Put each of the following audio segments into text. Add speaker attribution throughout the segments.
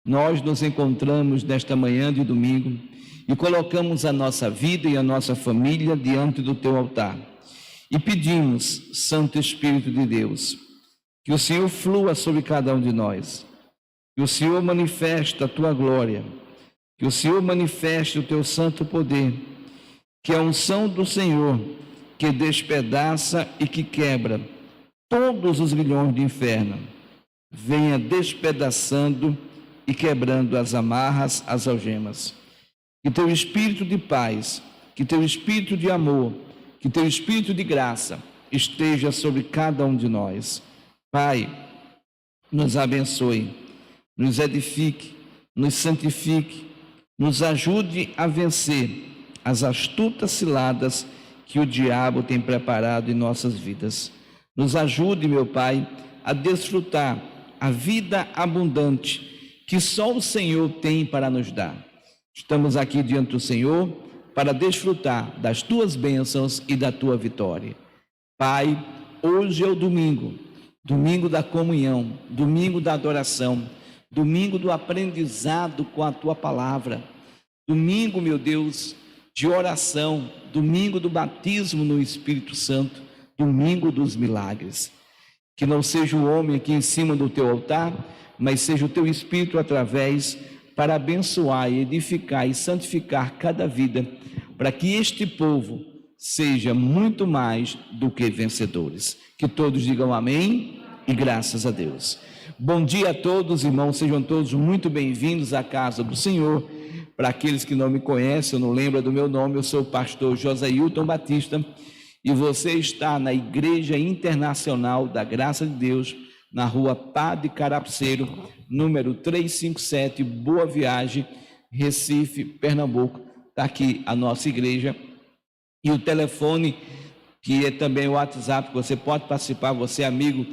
Speaker 1: nós nos encontramos nesta manhã de domingo e colocamos a nossa vida e a nossa família diante do teu altar. E pedimos, Santo Espírito de Deus, que o Senhor flua sobre cada um de nós, que o Senhor manifeste a tua glória, que o Senhor manifeste o teu santo poder, que a unção do Senhor, que despedaça e que quebra todos os grilhões do inferno, venha despedaçando e quebrando as amarras, as algemas. Que teu espírito de paz, que teu espírito de amor, que teu espírito de graça esteja sobre cada um de nós. Pai, nos abençoe, nos edifique, nos santifique, nos ajude a vencer as astutas ciladas que o diabo tem preparado em nossas vidas. Nos ajude, meu Pai, a desfrutar a vida abundante que só o Senhor tem para nos dar. Estamos aqui diante do Senhor para desfrutar das tuas bênçãos e da tua vitória. Pai, hoje é o domingo, domingo da comunhão, domingo da adoração, domingo do aprendizado com a tua palavra, domingo, meu Deus, de oração, domingo do batismo no Espírito Santo, domingo dos milagres. Que não seja o homem aqui em cima do teu altar, mas seja o teu Espírito através, para abençoar, edificar e santificar cada vida, para que este povo seja muito mais do que vencedores. Que todos digam amém e graças a Deus. Bom dia a todos, irmãos, sejam todos muito bem-vindos à casa do Senhor. Para aqueles que não me conhecem, ou não lembram do meu nome, eu sou o pastor Josailton Batista, e você está na Igreja Internacional da Graça de Deus, na rua Padre Carapceiro, número 357, Boa Viagem, Recife, Pernambuco. Está aqui a nossa igreja, e o telefone, que é também o WhatsApp, você pode participar, você é amigo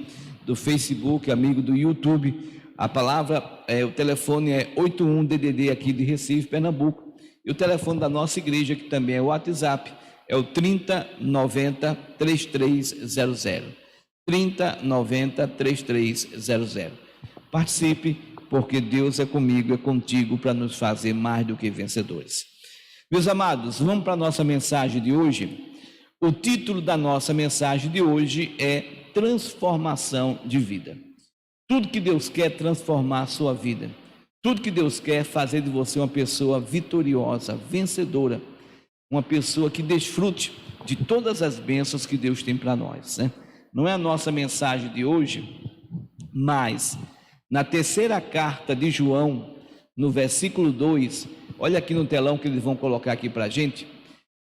Speaker 1: do Facebook, amigo do YouTube. A palavra, o telefone é 81-DDD aqui de Recife, Pernambuco. E o telefone da nossa igreja, que também é o WhatsApp, é o 3090-3300. 3090-3300. Participe, porque Deus é comigo, é contigo, para nos fazer mais do que vencedores. Meus amados, vamos para a nossa mensagem de hoje. O título da nossa mensagem de hoje é Transformação de Vida. Tudo que Deus quer é transformar a sua vida. Tudo que Deus quer é fazer de você uma pessoa vitoriosa, vencedora. Uma pessoa que desfrute de todas as bênçãos que Deus tem para nós, né? Não é a nossa mensagem de hoje, mas na terceira carta de João, no versículo 2, olha aqui no telão que eles vão colocar aqui para a gente.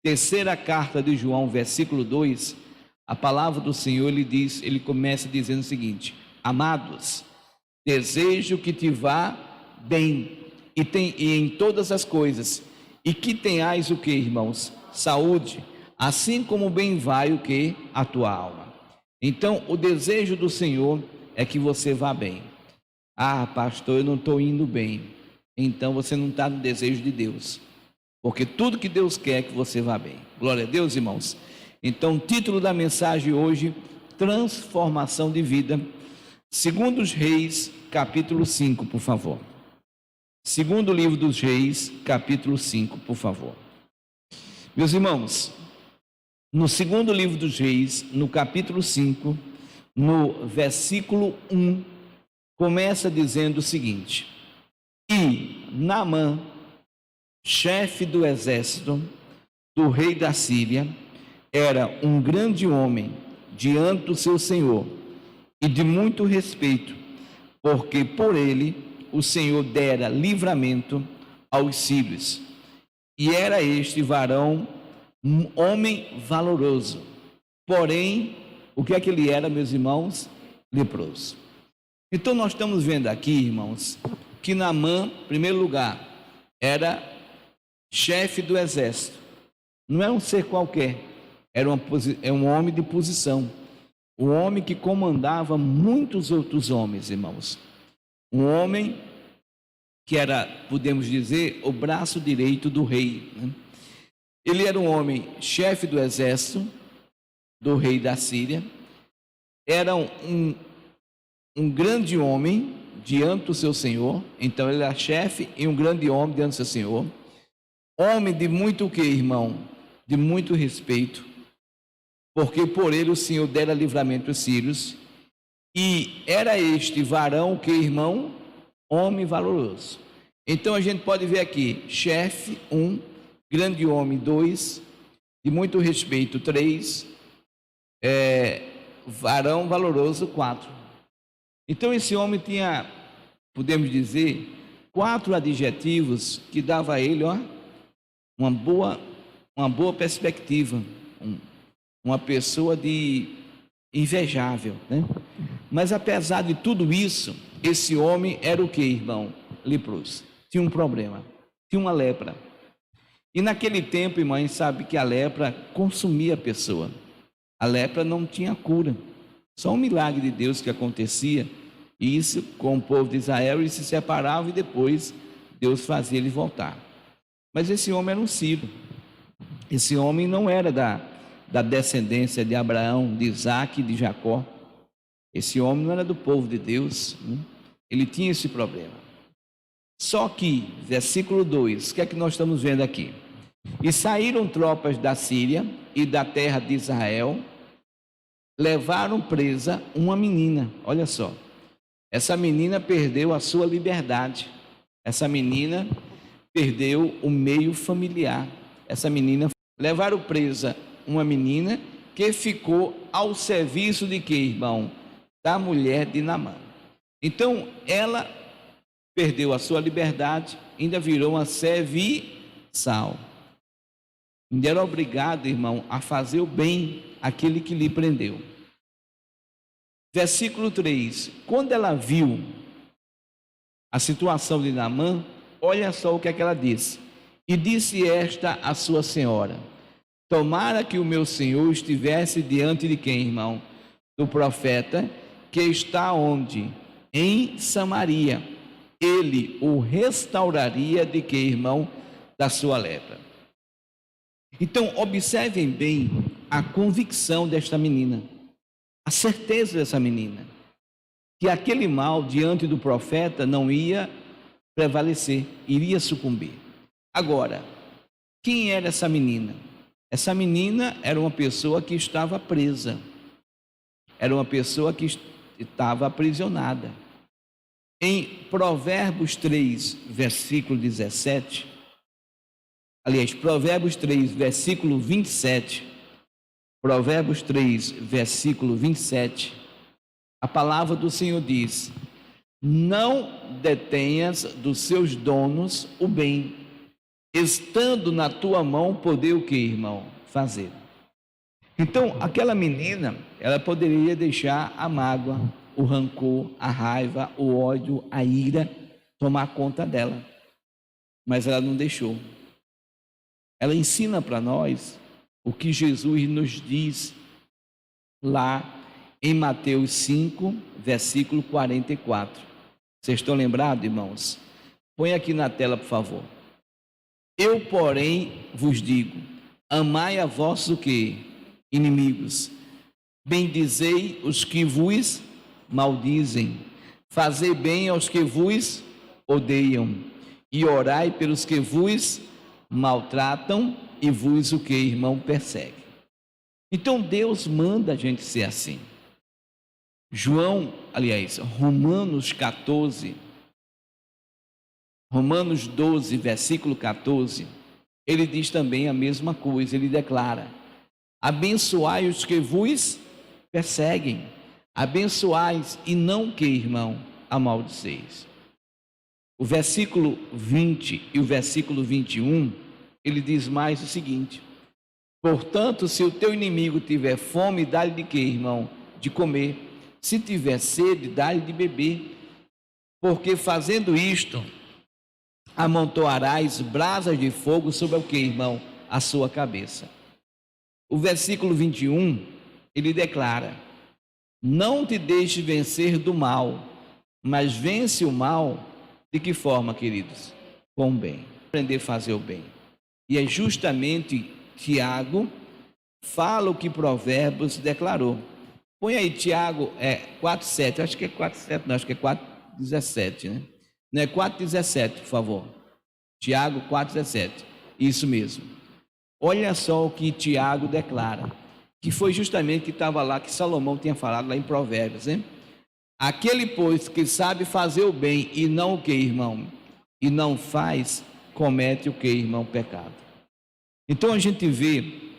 Speaker 1: Terceira carta de João, versículo 2, a palavra do Senhor, ele começa dizendo o seguinte: amados, desejo que te vá bem e em todas as coisas, e que tenhais o que, irmãos? Saúde, assim como bem vai o que? A tua alma. Então, o desejo do Senhor é que você vá bem. Ah, pastor, eu não estou indo bem. Então, você não está no desejo de Deus, porque tudo que Deus quer é que você vá bem. Glória a Deus, irmãos. Então, o título da mensagem hoje, transformação de vida. Segundo os Reis, capítulo 5, por favor. Segundo livro dos Reis, capítulo 5, por favor. Meus irmãos, no segundo livro dos Reis, no capítulo 5, no versículo 1, começa dizendo o seguinte: e Naamã, chefe do exército do rei da Síria, era um grande homem diante do seu senhor e de muito respeito, porque por ele o Senhor dera livramento aos sírios. E era este varão um homem valoroso, porém, o que é que ele era, meus irmãos? Leproso. Então nós estamos vendo aqui, irmãos, que Naamã, em primeiro lugar, era chefe do exército. Não é um ser qualquer, era um homem de posição, um homem que comandava muitos outros homens, irmãos. Um homem que era, podemos dizer, o braço direito do rei, né? Ele era um homem chefe do exército do rei da Síria, era um grande homem, diante do seu senhor. Então ele era chefe e um grande homem diante do seu senhor. Homem de muito o que, irmão? De muito respeito, porque por ele o Senhor dera livramento aos sírios. E era este varão o que, irmão? Homem valoroso. Então a gente pode ver aqui, chefe 1, grande homem 2, de muito respeito 3, varão valoroso 4. Então esse homem tinha, podemos dizer, 4 adjetivos que dava a ele, uma boa perspectiva, uma pessoa de invejável, né? Mas apesar de tudo isso, esse homem era o que, irmão? Leproso. Tinha um problema, tinha uma lepra. E naquele tempo, irmãs, sabe que a lepra consumia a pessoa. A lepra não tinha cura. Só um milagre de Deus que acontecia, e isso com o povo de Israel, eles se separavam e depois Deus fazia ele voltar. Mas esse homem era um sírio. Esse homem não era da descendência de Abraão, de Isaac e de Jacó. Esse homem não era do povo de Deus, né? Ele tinha esse problema. Só que, versículo 2, o que é que nós estamos vendo aqui? E saíram tropas da Síria e da terra de Israel, levaram presa uma menina. Olha só, essa menina perdeu a sua liberdade, essa menina perdeu o meio familiar. Essa menina, levaram presa uma menina que ficou ao serviço de quê, irmão? Da mulher de Naamã. Então ela perdeu a sua liberdade, ainda virou uma serviçal. Ainda era obrigado, irmão, a fazer o bem àquele que lhe prendeu. Versículo 3, quando ela viu a situação de Naamã, olha só o que é que ela disse. E disse esta a sua senhora: tomara que o meu senhor estivesse diante de quem, irmão? Do profeta, que está onde? Em Samaria. Ele o restauraria de que, irmão? Da sua lepra. Então, observem bem a convicção desta menina, a certeza dessa menina, que aquele mal diante do profeta não ia prevalecer, iria sucumbir. Agora, quem era essa menina? Essa menina era uma pessoa que estava presa, era uma pessoa que estava aprisionada. Em Provérbios 3, versículo 17, aliás, Provérbios 3, versículo 27, Provérbios 3, versículo 27, a palavra do Senhor diz: não detenhas dos seus donos o bem, estando na tua mão poder o que, irmão? Fazer. Então, aquela menina, ela poderia deixar a mágoa, o rancor, a raiva, o ódio, a ira tomar conta dela, mas ela não deixou. Ela ensina para nós o que Jesus nos diz lá em Mateus 5, versículo 44. Vocês estão lembrados, irmãos? Põe aqui na tela, por favor. Eu, porém, vos digo: amai a vossos o quê? Inimigos, bendizei os que vos maldizem, fazei bem aos que vos odeiam, e orai pelos que vos maltratam e vos o que, irmão, persegue. Então Deus manda a gente ser assim. Romanos 12, versículo 14, ele diz também a mesma coisa. Ele declara: abençoai os que vos perseguem, abençoais e não que, irmão, amaldiceis. O versículo 20 e o versículo 21, ele diz mais o seguinte: portanto, se o teu inimigo tiver fome, dá-lhe de quê, irmão? De comer. Se tiver sede, dá-lhe de beber, porque fazendo isto, amontoarás brasas de fogo sobre o que, irmão? A sua cabeça. O versículo 21, ele declara: não te deixes vencer do mal, mas vence o mal. De que forma, queridos? Com o bem. Aprender a fazer o bem. E é justamente Tiago fala o que Provérbios declarou. Põe aí Tiago 4,7, acho que é 4,7, não, acho que é 4, 17, né? Não é 4,17, por favor. Tiago 4,17. Isso mesmo. Olha só o que Tiago declara, que foi justamente que estava lá, que Salomão tinha falado lá em Provérbios, né? Aquele, pois, que sabe fazer o bem e não o que, irmão? E não faz, comete o que, irmão? Pecado. Então a gente vê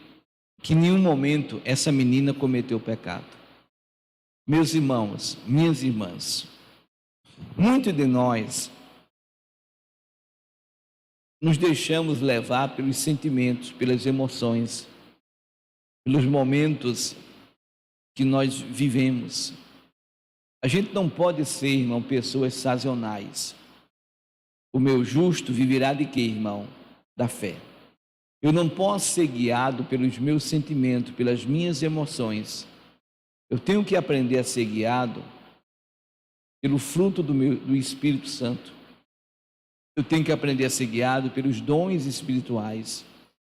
Speaker 1: que em nenhum momento essa menina cometeu pecado. Meus irmãos, minhas irmãs, muitos de nós nos deixamos levar pelos sentimentos, pelas emoções, pelos momentos que nós vivemos. A gente não pode ser, irmão, pessoas sazonais. O meu justo viverá de quê, irmão? Da fé. Eu não posso ser guiado pelos meus sentimentos, pelas minhas emoções. Eu tenho que aprender a ser guiado pelo fruto do Espírito Santo. Eu tenho que aprender a ser guiado pelos dons espirituais.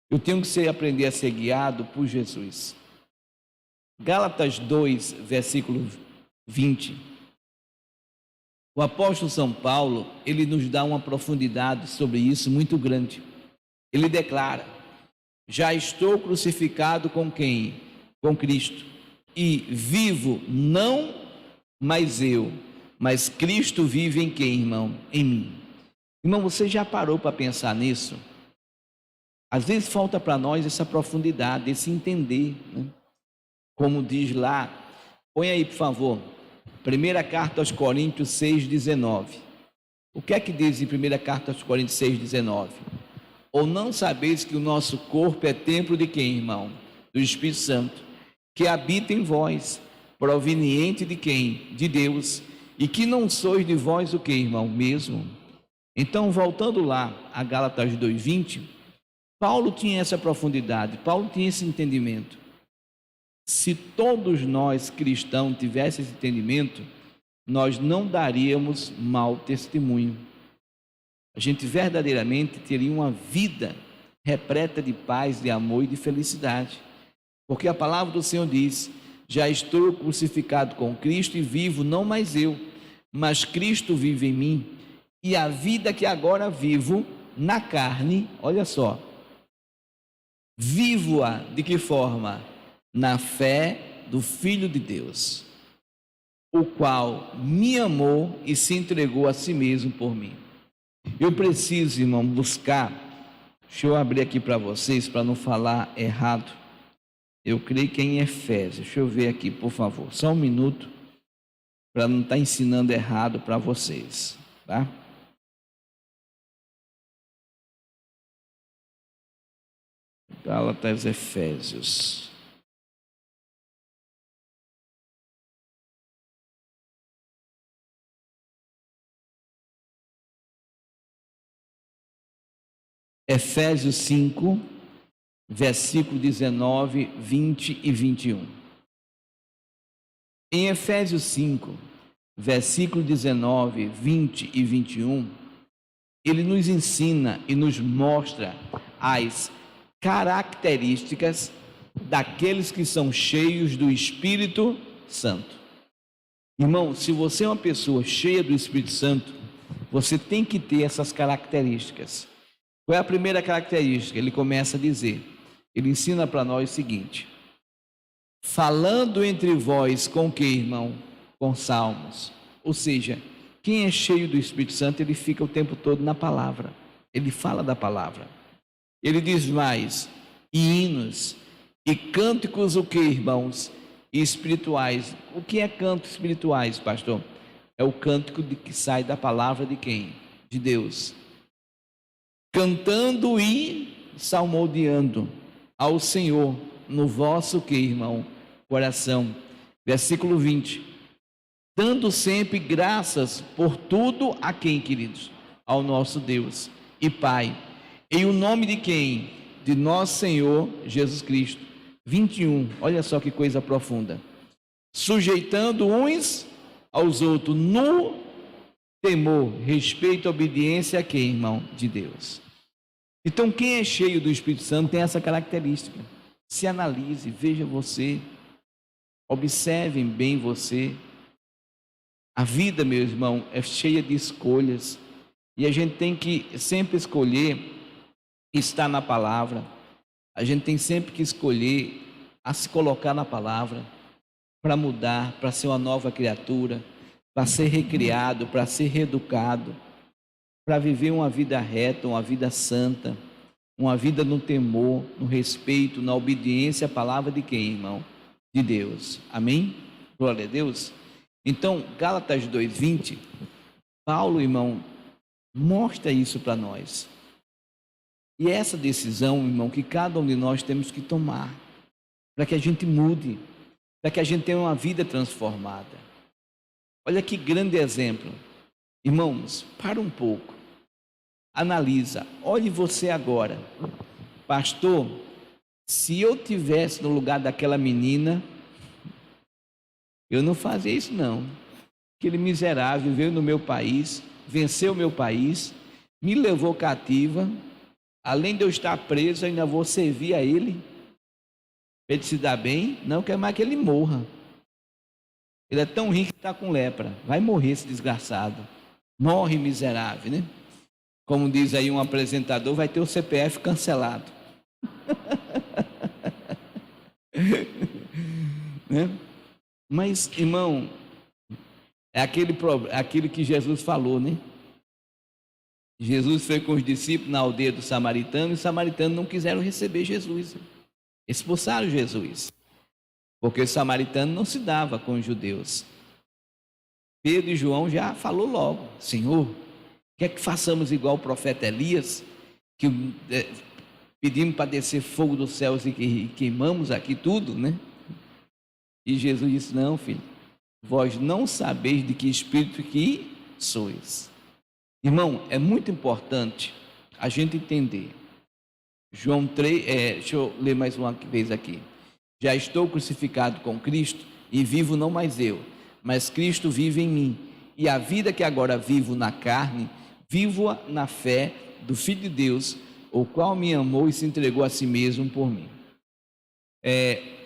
Speaker 1: Eu tenho que aprender a ser guiado por Jesus. Gálatas 2, versículo 20. O apóstolo São Paulo, ele nos dá uma profundidade sobre isso muito grande. Ele declara: já estou crucificado com quem? Com Cristo. E vivo não mais eu, mas Cristo vive em quem, irmão? Em mim. Irmão, você já parou para pensar nisso? Às vezes falta para nós essa profundidade, esse entender, né? Como diz lá, põe aí por favor, 1 carta aos Coríntios 6,19. O que é que diz em 1 carta aos Coríntios 6,19? Ou não sabeis que o nosso corpo é templo de quem, irmão? Do Espírito Santo, que habita em vós, proveniente de quem? De Deus, e que não sois de vós o que, irmão? Mesmo. Então, voltando lá a Gálatas 2,20, Paulo tinha essa profundidade, Paulo tinha esse entendimento. Se todos nós cristãos tivéssemos esse entendimento, nós não daríamos mau testemunho. A gente verdadeiramente teria uma vida repleta de paz, de amor e de felicidade. Porque a palavra do Senhor diz: já estou crucificado com Cristo e vivo, não mais eu, mas Cristo vive em mim. E a vida que agora vivo na carne, olha só, vivo-a de que forma? Na fé do Filho de Deus, o qual me amou e se entregou a si mesmo por mim. Eu preciso, irmão, buscar, deixa eu abrir aqui para vocês, para não falar errado. Eu creio que é em Efésios, deixa eu ver aqui, por favor, só um minuto, para não estar ensinando errado para vocês, tá? Gálatas, Efésios. Efésios 5, versículo 19, 20 e 21. Em Efésios 5, versículo 19, 20 e 21, ele nos ensina e nos mostra as características daqueles que são cheios do Espírito Santo. Irmão, se você é uma pessoa cheia do Espírito Santo, você tem que ter essas características. Qual é a primeira característica? Ele começa a dizer, ele ensina para nós o seguinte: falando entre vós com que, irmão? Com salmos. Ou seja, quem é cheio do Espírito Santo, ele fica o tempo todo na palavra, ele fala da palavra. Ele diz mais, e hinos, e cânticos o que, irmãos? Espirituais. O que é cantos espirituais, pastor? É o cântico que sai da palavra de quem? De Deus. Cantando e salmodiando ao Senhor no vosso que, irmão? Coração. Versículo 20. Dando sempre graças por tudo a quem, queridos? Ao nosso Deus e Pai. Em o nome de quem? De nosso Senhor Jesus Cristo. 21. Olha só que coisa profunda. Sujeitando uns aos outros no temor, respeito e obediência a quem, irmão? De Deus. Então, quem é cheio do Espírito Santo tem essa característica. Se analise, veja você, observem bem você. A vida, meu irmão, é cheia de escolhas. E a gente tem que sempre escolher estar na palavra. A gente tem sempre que escolher a se colocar na palavra para mudar, para ser uma nova criatura, para ser recriado, para ser reeducado, para viver uma vida reta, uma vida santa, uma vida no temor, no respeito, na obediência à palavra de quem, irmão? De Deus. Amém? Glória a Deus. Então, Gálatas 2:20, Paulo, irmão, mostra isso para nós. E é essa decisão, irmão, que cada um de nós temos que tomar, para que a gente mude, para que a gente tenha uma vida transformada. Olha que grande exemplo. Irmãos, para um pouco, analisa, olhe você agora. Pastor, se eu tivesse no lugar daquela menina, eu não fazia isso não. Aquele miserável veio no meu país, venceu o meu país, me levou cativa, além de eu estar preso, ainda vou servir a ele, para ele se dar bem, não quer mais que ele morra. Ele é tão rico que está com lepra, vai morrer esse desgraçado, morre miserável, né? Como diz aí um apresentador, vai ter o CPF cancelado. Né? Mas, irmão, é aquilo que Jesus falou, né? Jesus foi com os discípulos na aldeia do samaritano, e os samaritanos não quiseram receber Jesus, expulsaram Jesus, porque o samaritano não se dava com os judeus. Pedro e João já falou logo: Senhor, quer que façamos igual o profeta Elias, que pedimos para descer fogo dos céus e queimamos aqui tudo, né? E Jesus disse: não, filho, vós não sabeis de que espírito que sois. Irmão, é muito importante a gente entender. João 3, deixa eu ler mais uma vez aqui. Já estou crucificado com Cristo e vivo não mais eu, mas Cristo vive em mim. E a vida que agora vivo na carne, vivo-a na fé do Filho de Deus, o qual me amou e se entregou a si mesmo por mim.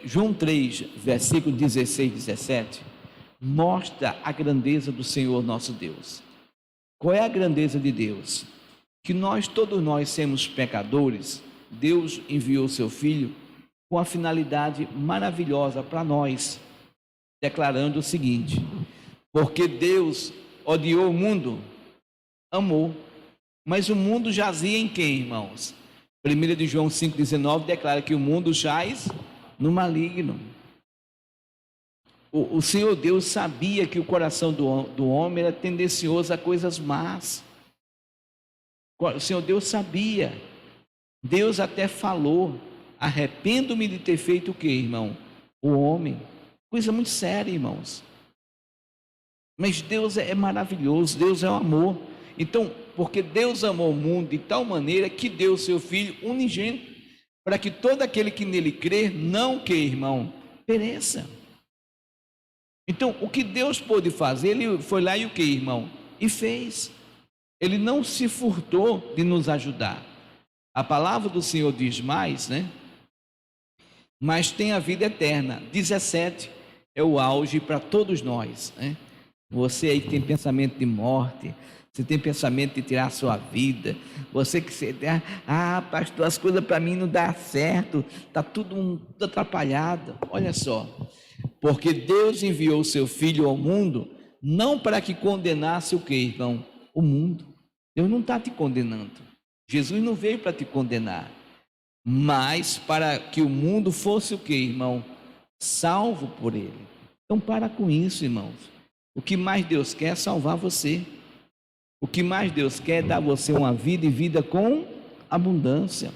Speaker 1: João 3, versículo 16 e 17, mostra a grandeza do Senhor nosso Deus. Qual é a grandeza de Deus? Que todos nós somos pecadores. Deus enviou seu Filho com a finalidade maravilhosa para nós, declarando o seguinte: porque Deus odiou o mundo, amou, mas o mundo jazia em quem, irmãos? 1 de João 5,19 declara que o mundo jaz no maligno. O Senhor Deus sabia que o coração do homem era tendencioso a coisas más. O Senhor Deus sabia. Deus até falou: arrependo-me de ter feito o que, irmão? O homem. Coisa muito séria, irmãos. Mas Deus é maravilhoso, Deus é o amor. Então, porque Deus amou o mundo de tal maneira que deu o seu Filho unigênito, para que todo aquele que nele crer, não que, irmão, pereça. Então, o que Deus pôde fazer, ele foi lá e o que, irmão? E fez. Ele não se furtou de nos ajudar. A palavra do Senhor diz mais, né? Mas tem a vida eterna. 17 é o auge para todos nós, né? Você aí que tem pensamento de morte, você tem pensamento de tirar a sua vida, você que pastor, as coisas para mim não dão certo, está tudo atrapalhado. Olha só, porque Deus enviou o seu Filho ao mundo, não para que condenasse o que, irmão? O mundo. Deus não está te condenando. Jesus não veio para te condenar, mas para que o mundo fosse o que, irmão? Salvo por ele. Então para com isso, irmãos. O que mais Deus quer é salvar você. O que mais Deus quer é dar a você uma vida e vida com abundância.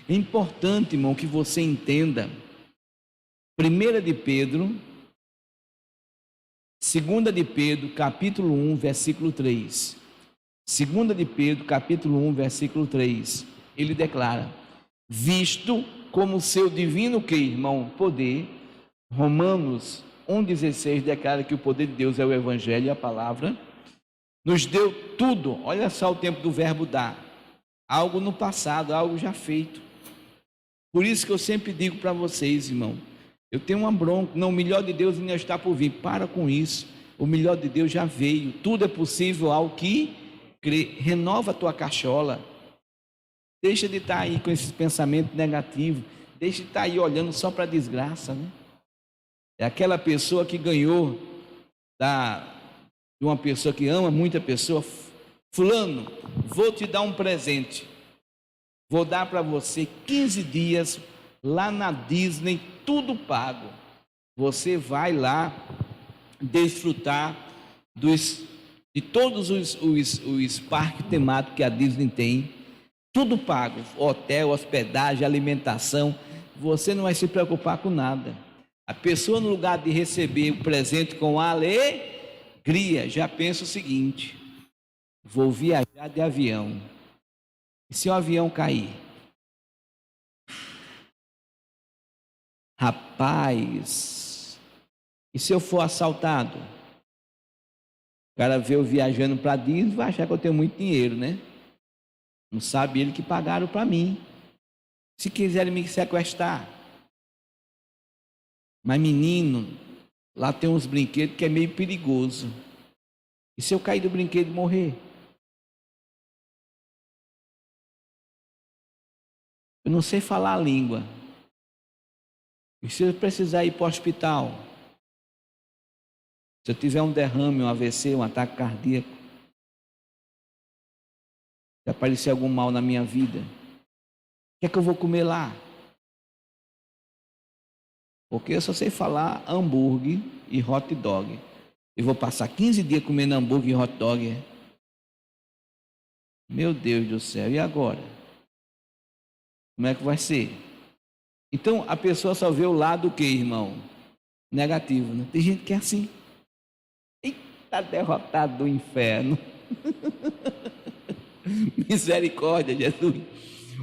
Speaker 1: É importante, irmão, que você entenda. 1 de Pedro, 2 de Pedro, capítulo 1, versículo 3. 2 de Pedro, capítulo 1, versículo 3. Ele declara: visto como seu divino que, irmão, poder. Romanos 1,16 declara que o poder de Deus é o Evangelho e a palavra. Nos deu tudo. Olha só o tempo do verbo dar. Algo no passado, algo já feito. Por isso que eu sempre digo para vocês, irmão, eu tenho uma bronca. Não, o melhor de Deus ainda está por vir. Para com isso. O melhor de Deus já veio. Tudo é possível ao que crê. Renova a tua cachola. Deixa de estar aí com esse pensamento negativo. Deixa de estar aí olhando só para a desgraça, né? É aquela pessoa que ganhou de uma pessoa que ama muita pessoa. Fulano, vou te dar um presente. Vou dar para você 15 dias lá na Disney, tudo pago. Você vai lá desfrutar de todos os parques temáticos que a Disney tem, tudo pago, hotel, hospedagem, alimentação. Você não vai se preocupar com nada. A pessoa, no lugar de receber o presente com alegria, já pensa o seguinte: vou viajar de avião. E se o avião cair? Rapaz, e se eu for assaltado? O cara vê eu viajando para Disney, vai achar que eu tenho muito dinheiro, né? Não sabe ele que pagaram para mim. Se quiserem me sequestrar. Mas menino, lá tem uns brinquedos que é meio perigoso. E se eu cair do brinquedo e morrer? Eu não sei falar a língua. E se eu precisar ir para o hospital? Se eu tiver um derrame, um AVC, um ataque cardíaco, se aparecer algum mal na minha vida, o que é que eu vou comer lá? Porque eu só sei falar hambúrguer e hot dog. Eu vou passar 15 dias comendo hambúrguer e hot dog. Meu Deus do céu, e agora? Como é que vai ser? Então a pessoa só vê o lado que, irmão? Negativo, né? Tem gente que é assim. Eita, derrotado do inferno. Misericórdia, Jesus.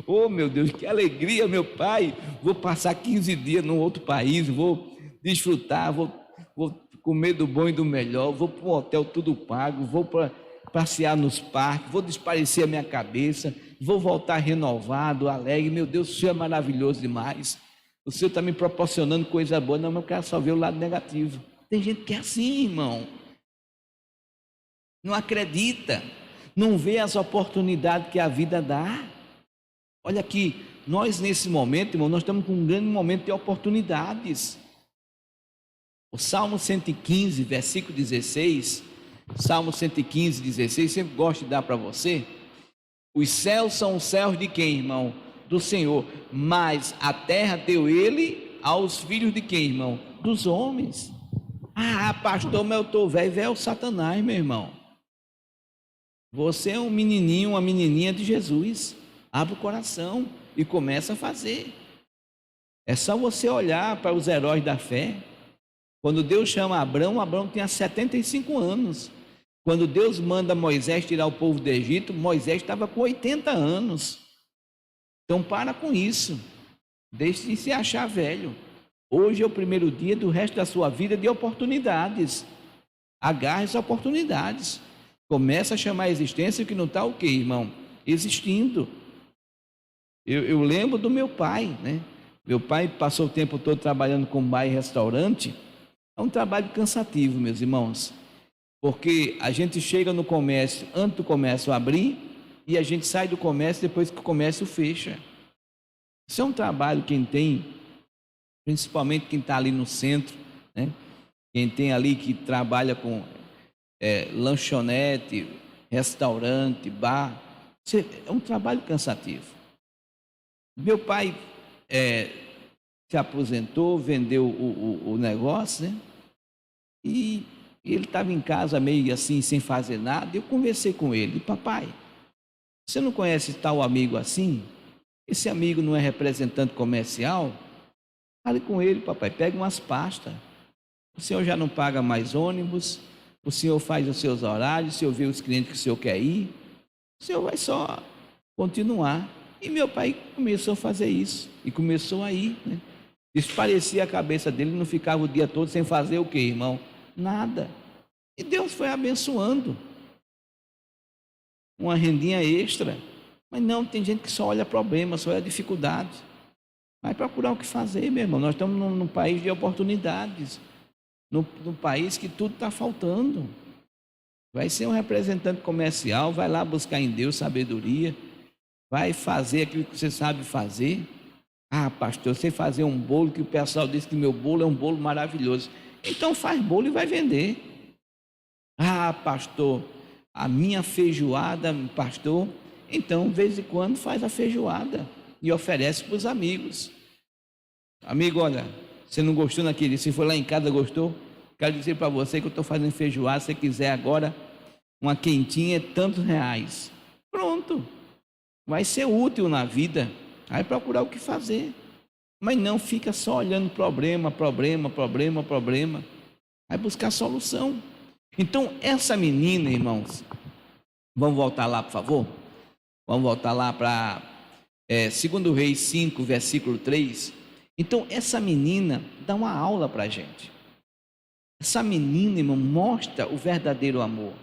Speaker 1: Oh, meu Deus, que alegria, meu Pai. Vou passar 15 dias num outro país, vou desfrutar, vou comer do bom e do melhor, vou para um hotel tudo pago, vou passear nos parques, vou desaparecer a minha cabeça, vou voltar renovado, alegre. Meu Deus, o Senhor é maravilhoso demais. O Senhor está me proporcionando coisa boa. Não, mas eu quero só ver o lado negativo. Tem gente que é assim, irmão. Não acredita, não vê as oportunidades que a vida dá. Olha aqui, nós nesse momento, irmão, nós estamos com um grande momento de oportunidades. O Salmo 115, versículo 16, Salmo 115, 16, sempre gosto de dar para você. Os céus são os céus de quem, irmão? Do Senhor. Mas a terra deu ele aos filhos de quem, irmão? Dos homens. Ah, pastor, mas eu estou velho, é o Satanás, meu irmão. Você é um menininho, uma menininha de Jesus. Abre o coração e começa a fazer. É só você olhar para os heróis da fé. Quando Deus chama Abraão, Abraão tinha 75 anos. Quando Deus manda Moisés tirar o povo do Egito, Moisés estava com 80 anos. Então para com isso. Deixe de se achar velho. Hoje é o primeiro dia do resto da sua vida de oportunidades. Agarre as oportunidades. Começa a chamar a existência que não está o quê, irmão? Existindo. Eu lembro do meu pai, né? Meu pai passou o tempo todo trabalhando com bar e restaurante. É um trabalho cansativo, meus irmãos, porque a gente chega no comércio antes do comércio abrir e a gente sai do comércio depois que o comércio fecha. Isso é um trabalho, quem tem, principalmente quem está ali no centro, né? Quem tem ali que trabalha com lanchonete, restaurante, bar, é um trabalho cansativo. Meu pai se aposentou, vendeu o negócio, né? E ele estava em casa meio assim, sem fazer nada. Eu conversei com ele: papai, você não conhece tal amigo assim? Esse amigo não é representante comercial? Fale com ele, papai, pegue umas pastas. O senhor já não paga mais ônibus, o senhor faz os seus horários, o senhor vê os clientes que o senhor quer ir, o senhor vai só continuar. E meu pai começou a fazer isso, e começou a ir, né? Desparecia a cabeça dele, não ficava o dia todo sem fazer o quê, irmão? Nada. E Deus foi abençoando. Uma rendinha extra. Mas não, tem gente que só olha problema, só olha dificuldades. Vai procurar o que fazer, meu irmão. Nós estamos num país de oportunidades. no país que tudo está faltando. Vai ser um representante comercial, vai lá buscar em Deus sabedoria, vai fazer aquilo que você sabe fazer. Ah, pastor, eu sei fazer um bolo, que o pessoal diz que meu bolo é um bolo maravilhoso. Então faz bolo e vai vender. Ah, pastor, a minha feijoada, pastor, então de vez em quando faz a feijoada e oferece para os amigos. Amigo, olha, você não gostou naquele, se foi lá em casa, gostou? Quero dizer para você que eu estou fazendo feijoada, se você quiser agora, uma quentinha é tantos reais. Pronto, vai ser útil na vida, vai procurar o que fazer. Mas não fica só olhando problema, vai buscar solução. Então, essa menina, irmãos, vamos voltar lá, por favor? Vamos voltar lá para 2 Reis 5, versículo 3. Então, essa menina dá uma aula para a gente. Essa menina, irmão, mostra o verdadeiro amor.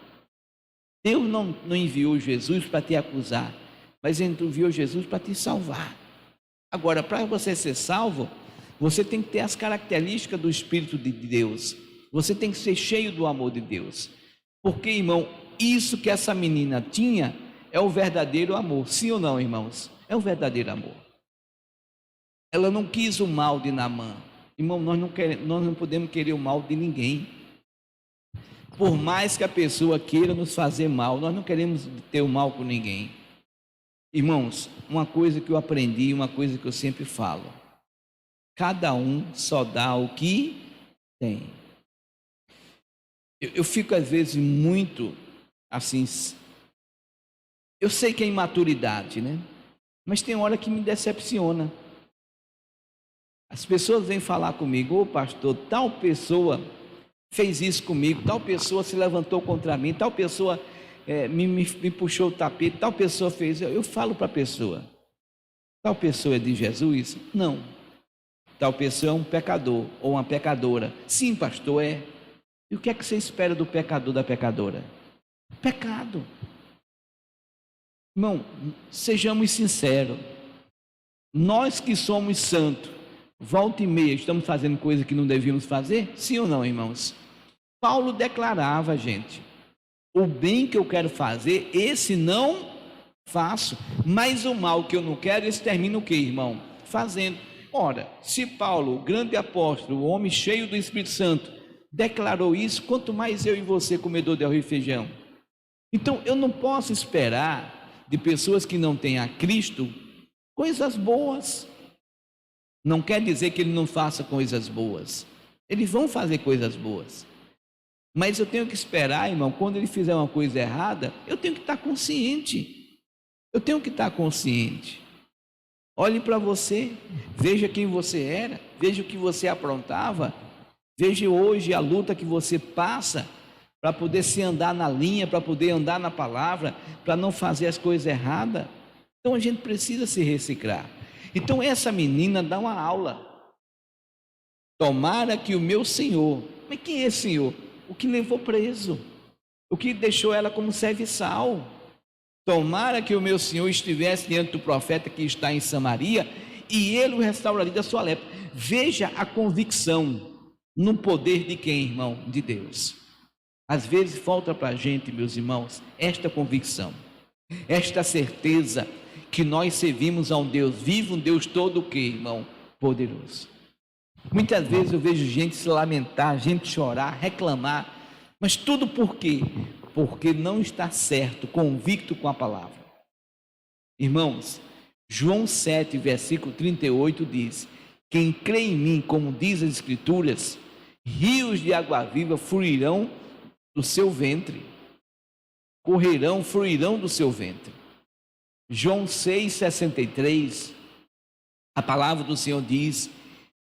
Speaker 1: Deus não enviou Jesus para te acusar, mas enviou Jesus para te salvar. Agora, para você ser salvo, você tem que ter as características do Espírito de Deus. Você tem que ser cheio do amor de Deus. Porque, irmão, isso que essa menina tinha é o verdadeiro amor. Sim ou não, irmãos? É o verdadeiro amor. Ela não quis o mal de Naamã. Irmão, nós não podemos querer o mal de ninguém. Por mais que a pessoa queira nos fazer mal, nós não queremos ter o mal com ninguém. Irmãos, uma coisa que eu aprendi, uma coisa que eu sempre falo: cada um só dá o que tem. Eu fico às vezes muito assim, eu sei que é imaturidade, né? Mas tem hora que me decepciona. As pessoas vêm falar comigo: ô pastor, tal pessoa fez isso comigo, tal pessoa se levantou contra mim, tal pessoa me puxou o tapete, tal pessoa fez. Eu falo para a pessoa: tal pessoa é de Jesus? Não. Tal pessoa é um pecador ou uma pecadora. Sim, pastor, é. E o que é que você espera do pecador, da pecadora? Pecado. Irmão, sejamos sinceros. Nós que somos santos, volta e meia, estamos fazendo coisa que não devíamos fazer? Sim ou não, irmãos? Paulo declarava, gente: o bem que eu quero fazer, esse não faço, mas o mal que eu não quero, esse termina o que, irmão? Fazendo. Ora, se Paulo, o grande apóstolo, o homem cheio do Espírito Santo, declarou isso, quanto mais eu e você, comedor de arroz e feijão. Então, eu não posso esperar de pessoas que não têm a Cristo coisas boas. Não quer dizer que ele não faça coisas boas. Eles vão fazer coisas boas. Mas eu tenho que esperar, irmão, quando ele fizer uma coisa errada, eu tenho que estar consciente. Eu tenho que estar consciente. Olhe para você, veja quem você era, veja o que você aprontava, veja hoje a luta que você passa para poder se andar na linha, para poder andar na palavra, para não fazer as coisas erradas. Então a gente precisa se reciclar. Então essa menina dá uma aula. Tomara que o meu Senhor, mas quem é esse Senhor? O que levou preso, o que deixou ela como serviçal. Tomara que o meu Senhor estivesse diante do profeta que está em Samaria e ele o restauraria da sua lepra. Veja a convicção no poder de quem, irmão? De Deus. Às vezes falta para a gente, meus irmãos, esta convicção, esta certeza que nós servimos a um Deus vivo, um Deus todo o que, irmão? Poderoso. Muitas vezes eu vejo gente se lamentar, gente chorar, reclamar, mas tudo por quê? Porque não está certo, convicto com a palavra. Irmãos, João 7, versículo 38 diz: quem crê em mim, como diz as Escrituras, rios de água viva fluirão do seu ventre, correrão, fluirão do seu ventre. João 6,63, a palavra do Senhor diz: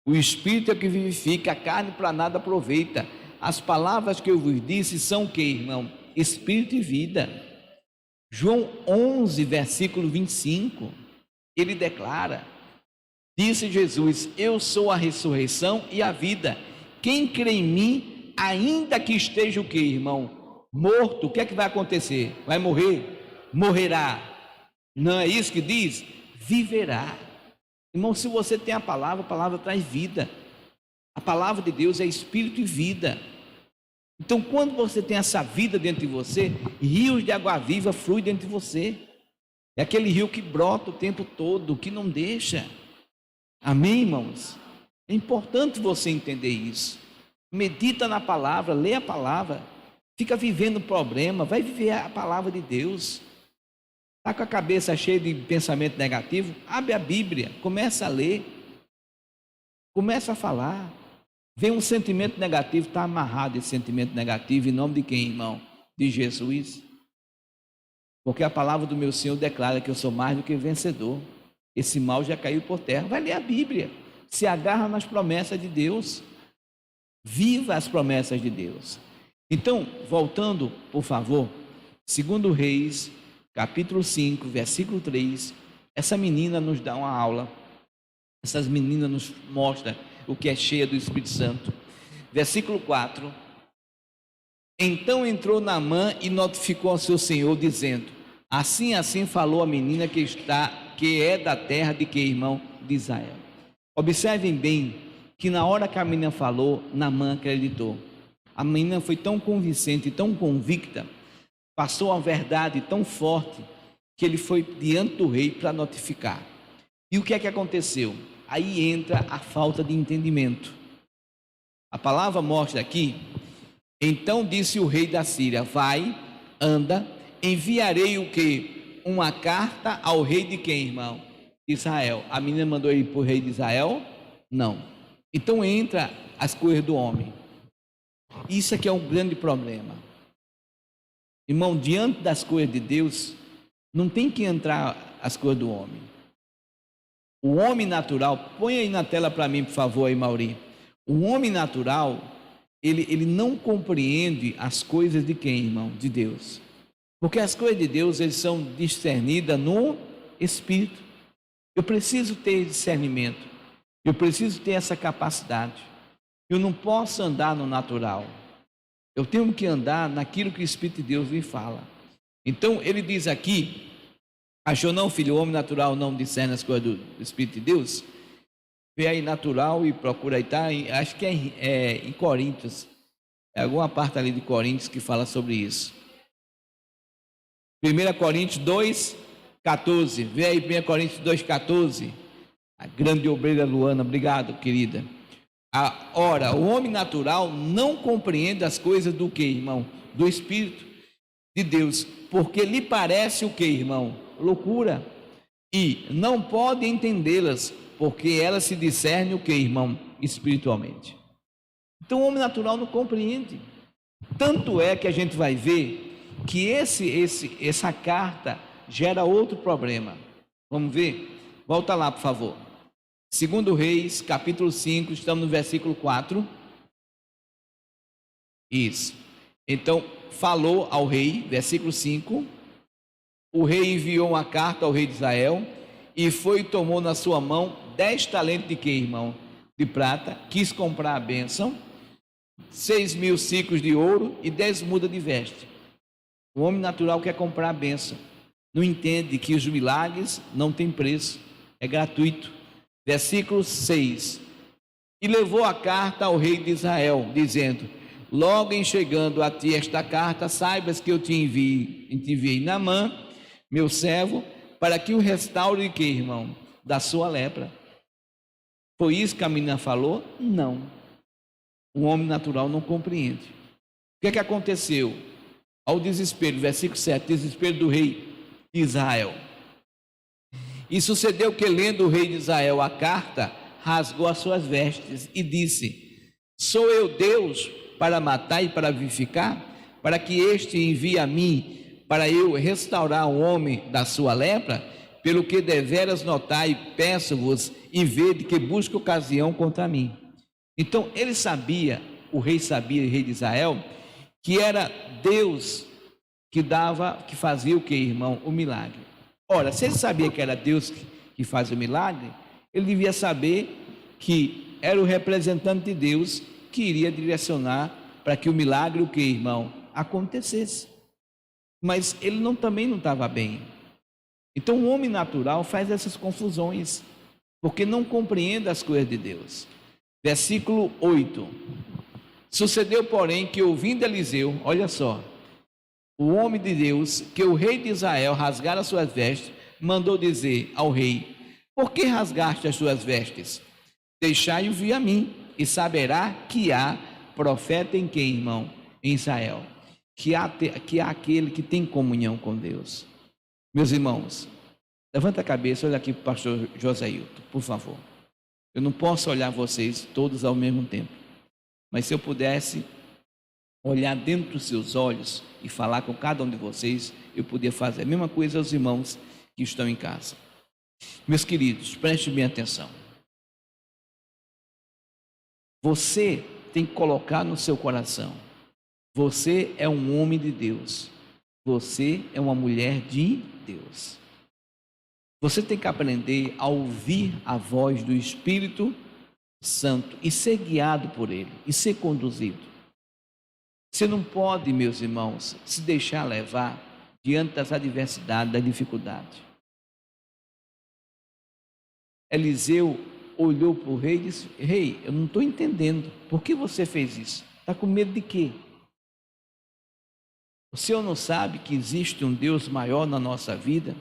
Speaker 1: o Espírito é que vivifica, a carne para nada aproveita. As palavras que eu vos disse são o que, irmão? Espírito e vida. João 11, versículo 25, ele declara: disse Jesus: eu sou a ressurreição e a vida. Quem crê em mim, ainda que esteja o que, irmão? Morto, o que é que vai acontecer? Vai morrer? Morrerá. Não é isso que diz? Viverá. Irmão, se você tem a palavra traz vida. A palavra de Deus é espírito e vida. Então, quando você tem essa vida dentro de você, rios de água viva fluem dentro de você. É aquele rio que brota o tempo todo, que não deixa. Amém, irmãos? É importante você entender isso. Medita na palavra, lê a palavra. Fica vivendo o problema, vai viver a palavra de Deus. Está com a cabeça cheia de pensamento negativo? Abre a Bíblia, começa a ler. Começa a falar. Vem um sentimento negativo, está amarrado esse sentimento negativo, em nome de quem, irmão? De Jesus. Porque a palavra do meu Senhor declara que eu sou mais do que vencedor. Esse mal já caiu por terra. Vai ler a Bíblia. Se agarra nas promessas de Deus. Viva as promessas de Deus. Então, voltando, por favor, 2 Reis, capítulo 5, versículo 3. Essa menina nos dá uma aula. Essas meninas nos mostram o que é cheia do Espírito Santo. Versículo 4. Então entrou Naamã e notificou ao seu senhor, dizendo: assim falou a menina que é da terra de que, irmão? De Israel. Observem bem que na hora que a menina falou, Naamã acreditou. A menina foi tão convincente, tão convicta, passou a verdade tão forte, que ele foi diante do rei para notificar. E o que é que aconteceu? Aí entra a falta de entendimento. A palavra mostra aqui: então disse o rei da Síria: vai, anda, enviarei o quê? Uma carta ao rei de quem, irmão? Israel. A menina mandou ir para o rei de Israel? Não. Então entra as coisas do homem. Isso aqui é um grande problema. Irmão, diante das coisas de Deus, não tem que entrar as coisas do homem. O homem natural, põe aí na tela para mim, por favor, aí, Mauri. O homem natural, ele não compreende as coisas de quem, irmão? De Deus. Porque as coisas de Deus, eles são discernidas no Espírito. Eu preciso ter discernimento. Eu preciso ter essa capacidade. Eu não posso andar no natural. Eu tenho que andar naquilo que o Espírito de Deus me fala. Então, ele diz aqui: achou não, filho, o homem natural não discerne as coisas do Espírito de Deus? Vê aí natural e procura aí, tá? Acho que é em Coríntios. É alguma parte ali de Coríntios que fala sobre isso. 1 Coríntios 2,14. Vê aí 1 Coríntios 2,14. A grande obreira Luana, obrigado, querida. Ora, o homem natural não compreende as coisas do que, irmão? Do Espírito de Deus, porque lhe parece o que, irmão? Loucura, e não pode entendê-las, porque elas se discernem o que, irmão? Espiritualmente. Então o homem natural não compreende. Tanto é que a gente vai ver que essa carta gera outro problema. Vamos ver? Volta lá, por favor. 2 Reis, capítulo 5, estamos no versículo 4. Isso. Então, falou ao rei, versículo 5. O rei enviou uma carta ao rei de Israel, e foi e tomou na sua mão 10 talentos de quê, irmão? De prata, quis comprar a bênção, 6.000 ciclos de ouro e 10 mudas de veste. O homem natural quer comprar a bênção, não entende que os milagres não têm preço, é gratuito. Versículo 6. E levou a carta ao rei de Israel, dizendo: logo em chegando a ti esta carta, saibas que eu te enviei Naamã, meu servo, para que o restaure de quê, irmão? Da sua lepra. Foi isso que a menina falou? Não. O homem natural não compreende. O que é que aconteceu? Ao desespero, versículo 7, desespero do rei de Israel. E sucedeu que, lendo o rei de Israel a carta, rasgou as suas vestes e disse: sou eu Deus para matar e para vivificar? Para que este envie a mim, para eu restaurar o homem da sua lepra? Pelo que deveras notai, peço-vos, e vede que busca ocasião contra mim. Então ele sabia, o rei de Israel, que era Deus que fazia o que, irmão? O milagre. Ora, se ele sabia que era Deus que faz o milagre, ele devia saber que era o representante de Deus que iria direcionar para que o milagre, o que, irmão? Acontecesse. Mas ele também não estava bem. Então o homem natural faz essas confusões, porque não compreende as coisas de Deus. Versículo 8. Sucedeu, porém, que ouvindo Eliseu, olha só, o homem de Deus, que o rei de Israel rasgara as suas vestes, mandou dizer ao rei: por que rasgaste as suas vestes? Deixai-o vir a mim, e saberá que há profeta em quem, irmão? Em Israel. Que há aquele que tem comunhão com Deus. Meus irmãos, levanta a cabeça, olha aqui para o pastor Josailton, por favor. Eu não posso olhar vocês todos ao mesmo tempo, mas se eu pudesse olhar dentro dos seus olhos e falar com cada um de vocês, eu podia fazer a mesma coisa aos irmãos que estão em casa. Meus queridos, prestem bem atenção. Você tem que colocar no seu coração: você é um homem de Deus, você é uma mulher de Deus. Você tem que aprender a ouvir a voz do Espírito Santo e ser guiado por ele, e ser conduzido. Você não pode, meus irmãos, se deixar levar diante das adversidades, da dificuldade. Eliseu olhou para o rei e disse: rei, eu não estou entendendo, por que você fez isso? Está com medo de quê? O senhor não sabe que existe um Deus maior na nossa vida?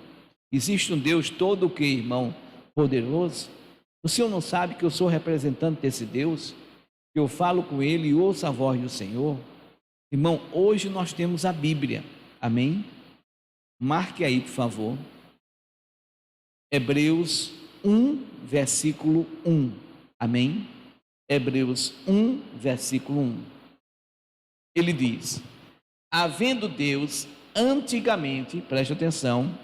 Speaker 1: Existe um Deus todo o que, irmão, poderoso? O senhor não sabe que eu sou representante desse Deus? Que eu falo com ele e ouço a voz do Senhor? Irmão, hoje nós temos a Bíblia, amém? Marque aí, por favor, Hebreus 1, versículo 1, amém? Hebreus 1, versículo 1. Ele diz: havendo Deus antigamente, preste atenção,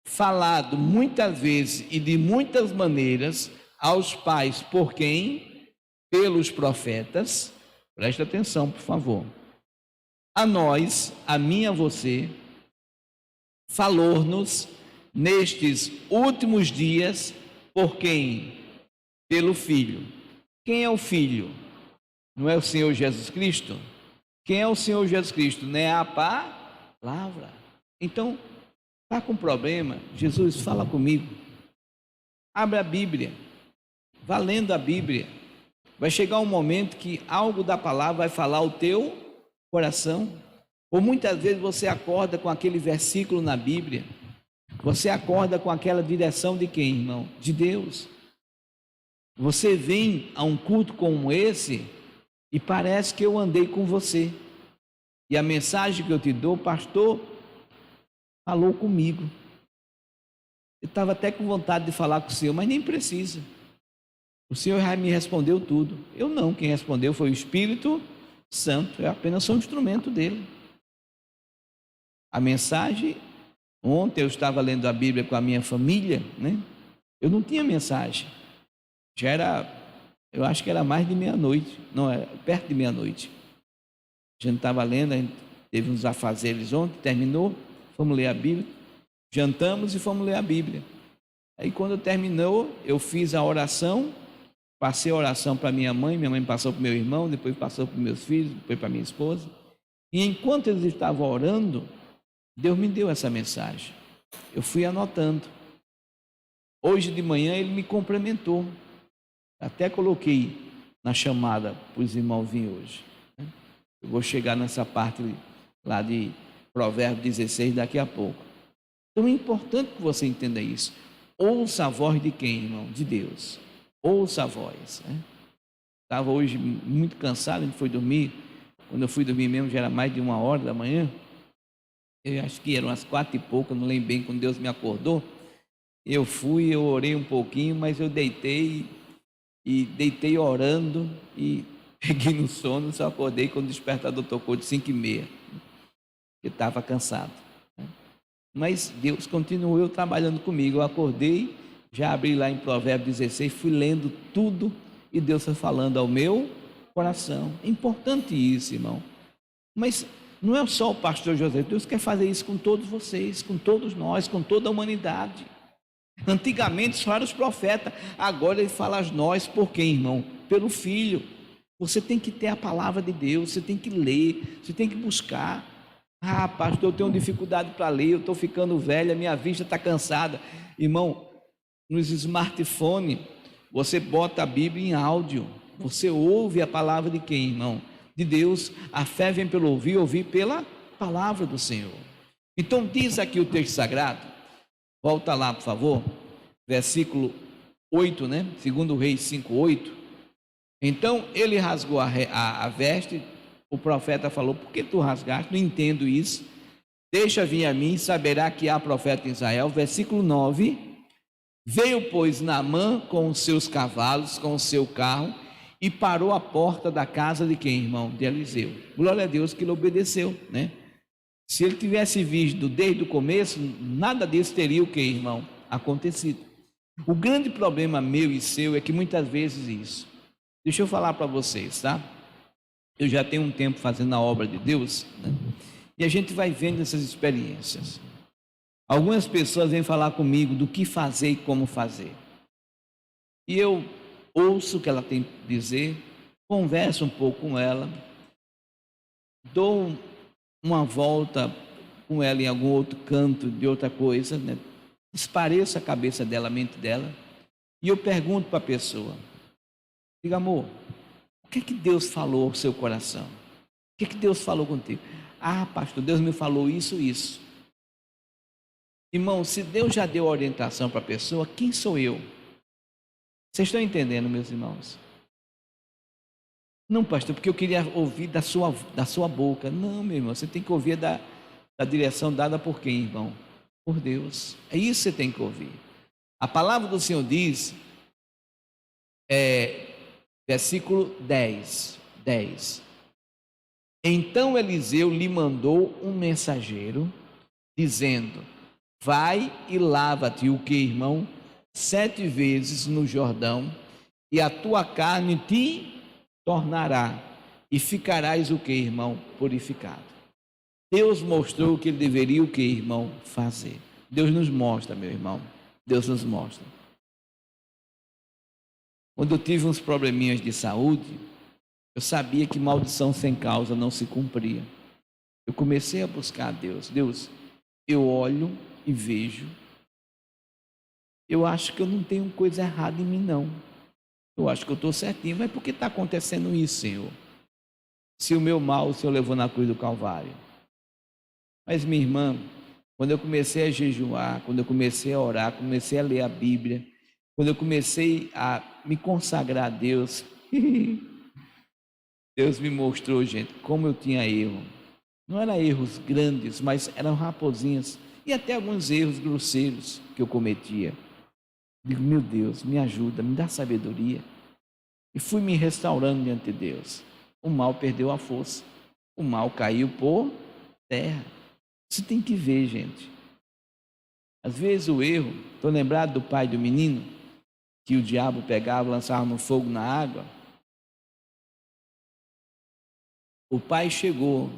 Speaker 1: falado muitas vezes e de muitas maneiras aos pais, por quem? Pelos profetas, preste atenção, por favor. A nós, a mim e a você, falou-nos nestes últimos dias, por quem? Pelo Filho. Quem é o Filho? Não é o Senhor Jesus Cristo? Quem é o Senhor Jesus Cristo? Não é a palavra. Então, está com problema? Jesus, fala comigo. Abre a Bíblia. Vá lendo a Bíblia. Vai chegar um momento que algo da palavra vai falar ao teu coração. Ou muitas vezes você acorda com aquele versículo na Bíblia. Você acorda com aquela direção de quem, irmão? De Deus. Você vem a um culto como esse e parece que eu andei com você. E a mensagem que eu te dou, pastor, falou comigo. Eu estava até com vontade de falar com o Senhor, mas nem precisa. O Senhor já me respondeu tudo. Eu não, quem respondeu foi o Espírito Santo. Eu apenas sou um instrumento dele. A mensagem, ontem eu estava lendo a Bíblia com a minha família, né? Eu não tinha mensagem. Já era, eu acho que era mais de meia-noite, não, era perto de meia-noite. A gente estava lendo, a gente teve uns afazeres ontem, terminou, fomos ler a Bíblia, jantamos e fomos ler a Bíblia. Aí quando terminou, eu fiz a oração, passei a oração para minha mãe passou para o meu irmão, depois passou para os meus filhos, depois para minha esposa. E enquanto eles estavam orando, Deus me deu essa mensagem. Eu fui anotando. Hoje de manhã ele me cumprimentou. Até coloquei na chamada para os irmãos virem hoje. Eu vou chegar nessa parte lá de Provérbios 16 daqui a pouco. Então é importante que você entenda isso. Ouça a voz de quem, irmão? De Deus. Ouça a voz. Estava hoje muito cansado, a gente foi dormir. Quando eu fui dormir mesmo já era mais de 1h da manhã. Eu acho que eram as 4 e pouco, não lembro bem quando Deus me acordou. Eu orei um pouquinho, mas eu deitei orando e peguei no sono, só acordei quando o despertador tocou de 5h30. Eu estava cansado. Mas Deus continuou trabalhando comigo. Eu acordei, já abri lá em Provérbios 16, fui lendo tudo e Deus foi falando ao meu coração. É importante isso, irmão. Mas não é só o pastor José, Deus quer fazer isso com todos vocês, com todos nós, com toda a humanidade. Antigamente só eram os profetas, agora ele fala a nós, por quem, irmão? Pelo Filho. Você tem que ter a palavra de Deus, você tem que ler, você tem que buscar. Ah, pastor, eu tenho dificuldade para ler, eu estou ficando velho, a minha vista está cansada. Irmão, nos smartphones, você bota a Bíblia em áudio, Você ouve a palavra de quem, irmão? De Deus. A fé vem pelo ouvir, ouvir pela palavra do Senhor. Então diz aqui o texto sagrado, volta lá por favor, versículo 8, né? 2 Reis 5:8. Então ele rasgou a veste, o profeta falou: por que tu rasgaste? Não entendo isso. Deixa vir a mim, saberá que há profeta em Israel. Versículo 9. Veio, pois, Naamã com os seus cavalos, com o seu carro, e parou à porta da casa de quem, irmão? De Eliseu. Glória a Deus que ele obedeceu, né? Se ele tivesse visto desde o começo, nada disso teria o que, irmão? Acontecido. O grande problema meu e seu é que muitas vezes isso. Deixa eu falar para vocês, tá? Eu já tenho um tempo fazendo a obra de Deus, né? E a gente vai vendo essas experiências. Algumas pessoas vêm falar comigo do que fazer e como fazer. E eu ouço o que ela tem a dizer, converso um pouco com ela, dou uma volta com ela em algum outro canto de outra coisa, né? Espareço a cabeça dela, a mente dela, e eu pergunto para a pessoa: diga, amor, o que é que Deus falou ao seu coração? O que é que Deus falou contigo? Ah, pastor, Deus me falou isso. Irmão, se Deus já deu orientação para a pessoa, quem sou eu? Vocês estão entendendo, meus irmãos? Não, pastor, porque eu queria ouvir da sua boca. Não, meu irmão, você tem que ouvir da direção dada por quem, irmão? Por Deus. É isso que você tem que ouvir. A palavra do Senhor diz, versículo 10. Então Eliseu lhe mandou um mensageiro, dizendo: vai e lava-te o que, irmão? 7 vezes no Jordão, e a tua carne te tornará, e ficarás o que, irmão? Purificado. Deus mostrou o que ele deveria, o que, irmão? Fazer. Deus nos mostra, meu irmão. Deus nos mostra. Quando eu tive uns probleminhas de saúde, eu sabia que maldição sem causa não se cumpria. Eu comecei a buscar a Deus. Deus, eu olho e vejo. Eu acho que eu não tenho coisa errada em mim, não. Eu acho que eu estou certinho. Mas por que está acontecendo isso, Senhor? Se o meu mal o Senhor levou na cruz do Calvário. Mas, minha irmã, quando eu comecei a jejuar, quando eu comecei a orar, comecei a ler a Bíblia, quando eu comecei a me consagrar a Deus, Deus me mostrou, gente, como eu tinha erro. Não eram erros grandes, mas eram raposinhas. E até alguns erros grosseiros que eu cometia. Digo, meu Deus, me ajuda, me dá sabedoria. E fui me restaurando diante de Deus. O mal perdeu a força. O mal caiu por terra. Você tem que ver, gente. Às vezes o erro, estou lembrado do pai do menino, que o diabo pegava, lançava no fogo na água. O pai chegou,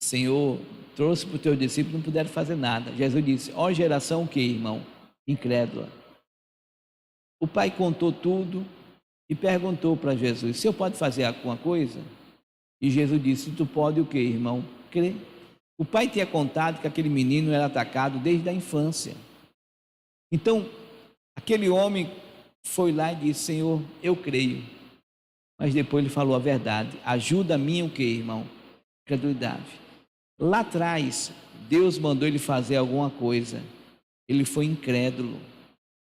Speaker 1: Senhor, trouxe para os teus discípulos, não puderam fazer nada. Jesus disse, ó geração que, irmão? Incrédula. O pai contou tudo e perguntou para Jesus, o senhor pode fazer alguma coisa? E Jesus disse, tu pode o que, irmão? Crer. O pai tinha contado que aquele menino era atacado desde a infância. Então, aquele homem foi lá e disse, Senhor, eu creio. Mas depois ele falou a verdade. Ajuda a mim o que, irmão? Credulidade. Lá atrás, Deus mandou ele fazer alguma coisa. Ele foi incrédulo.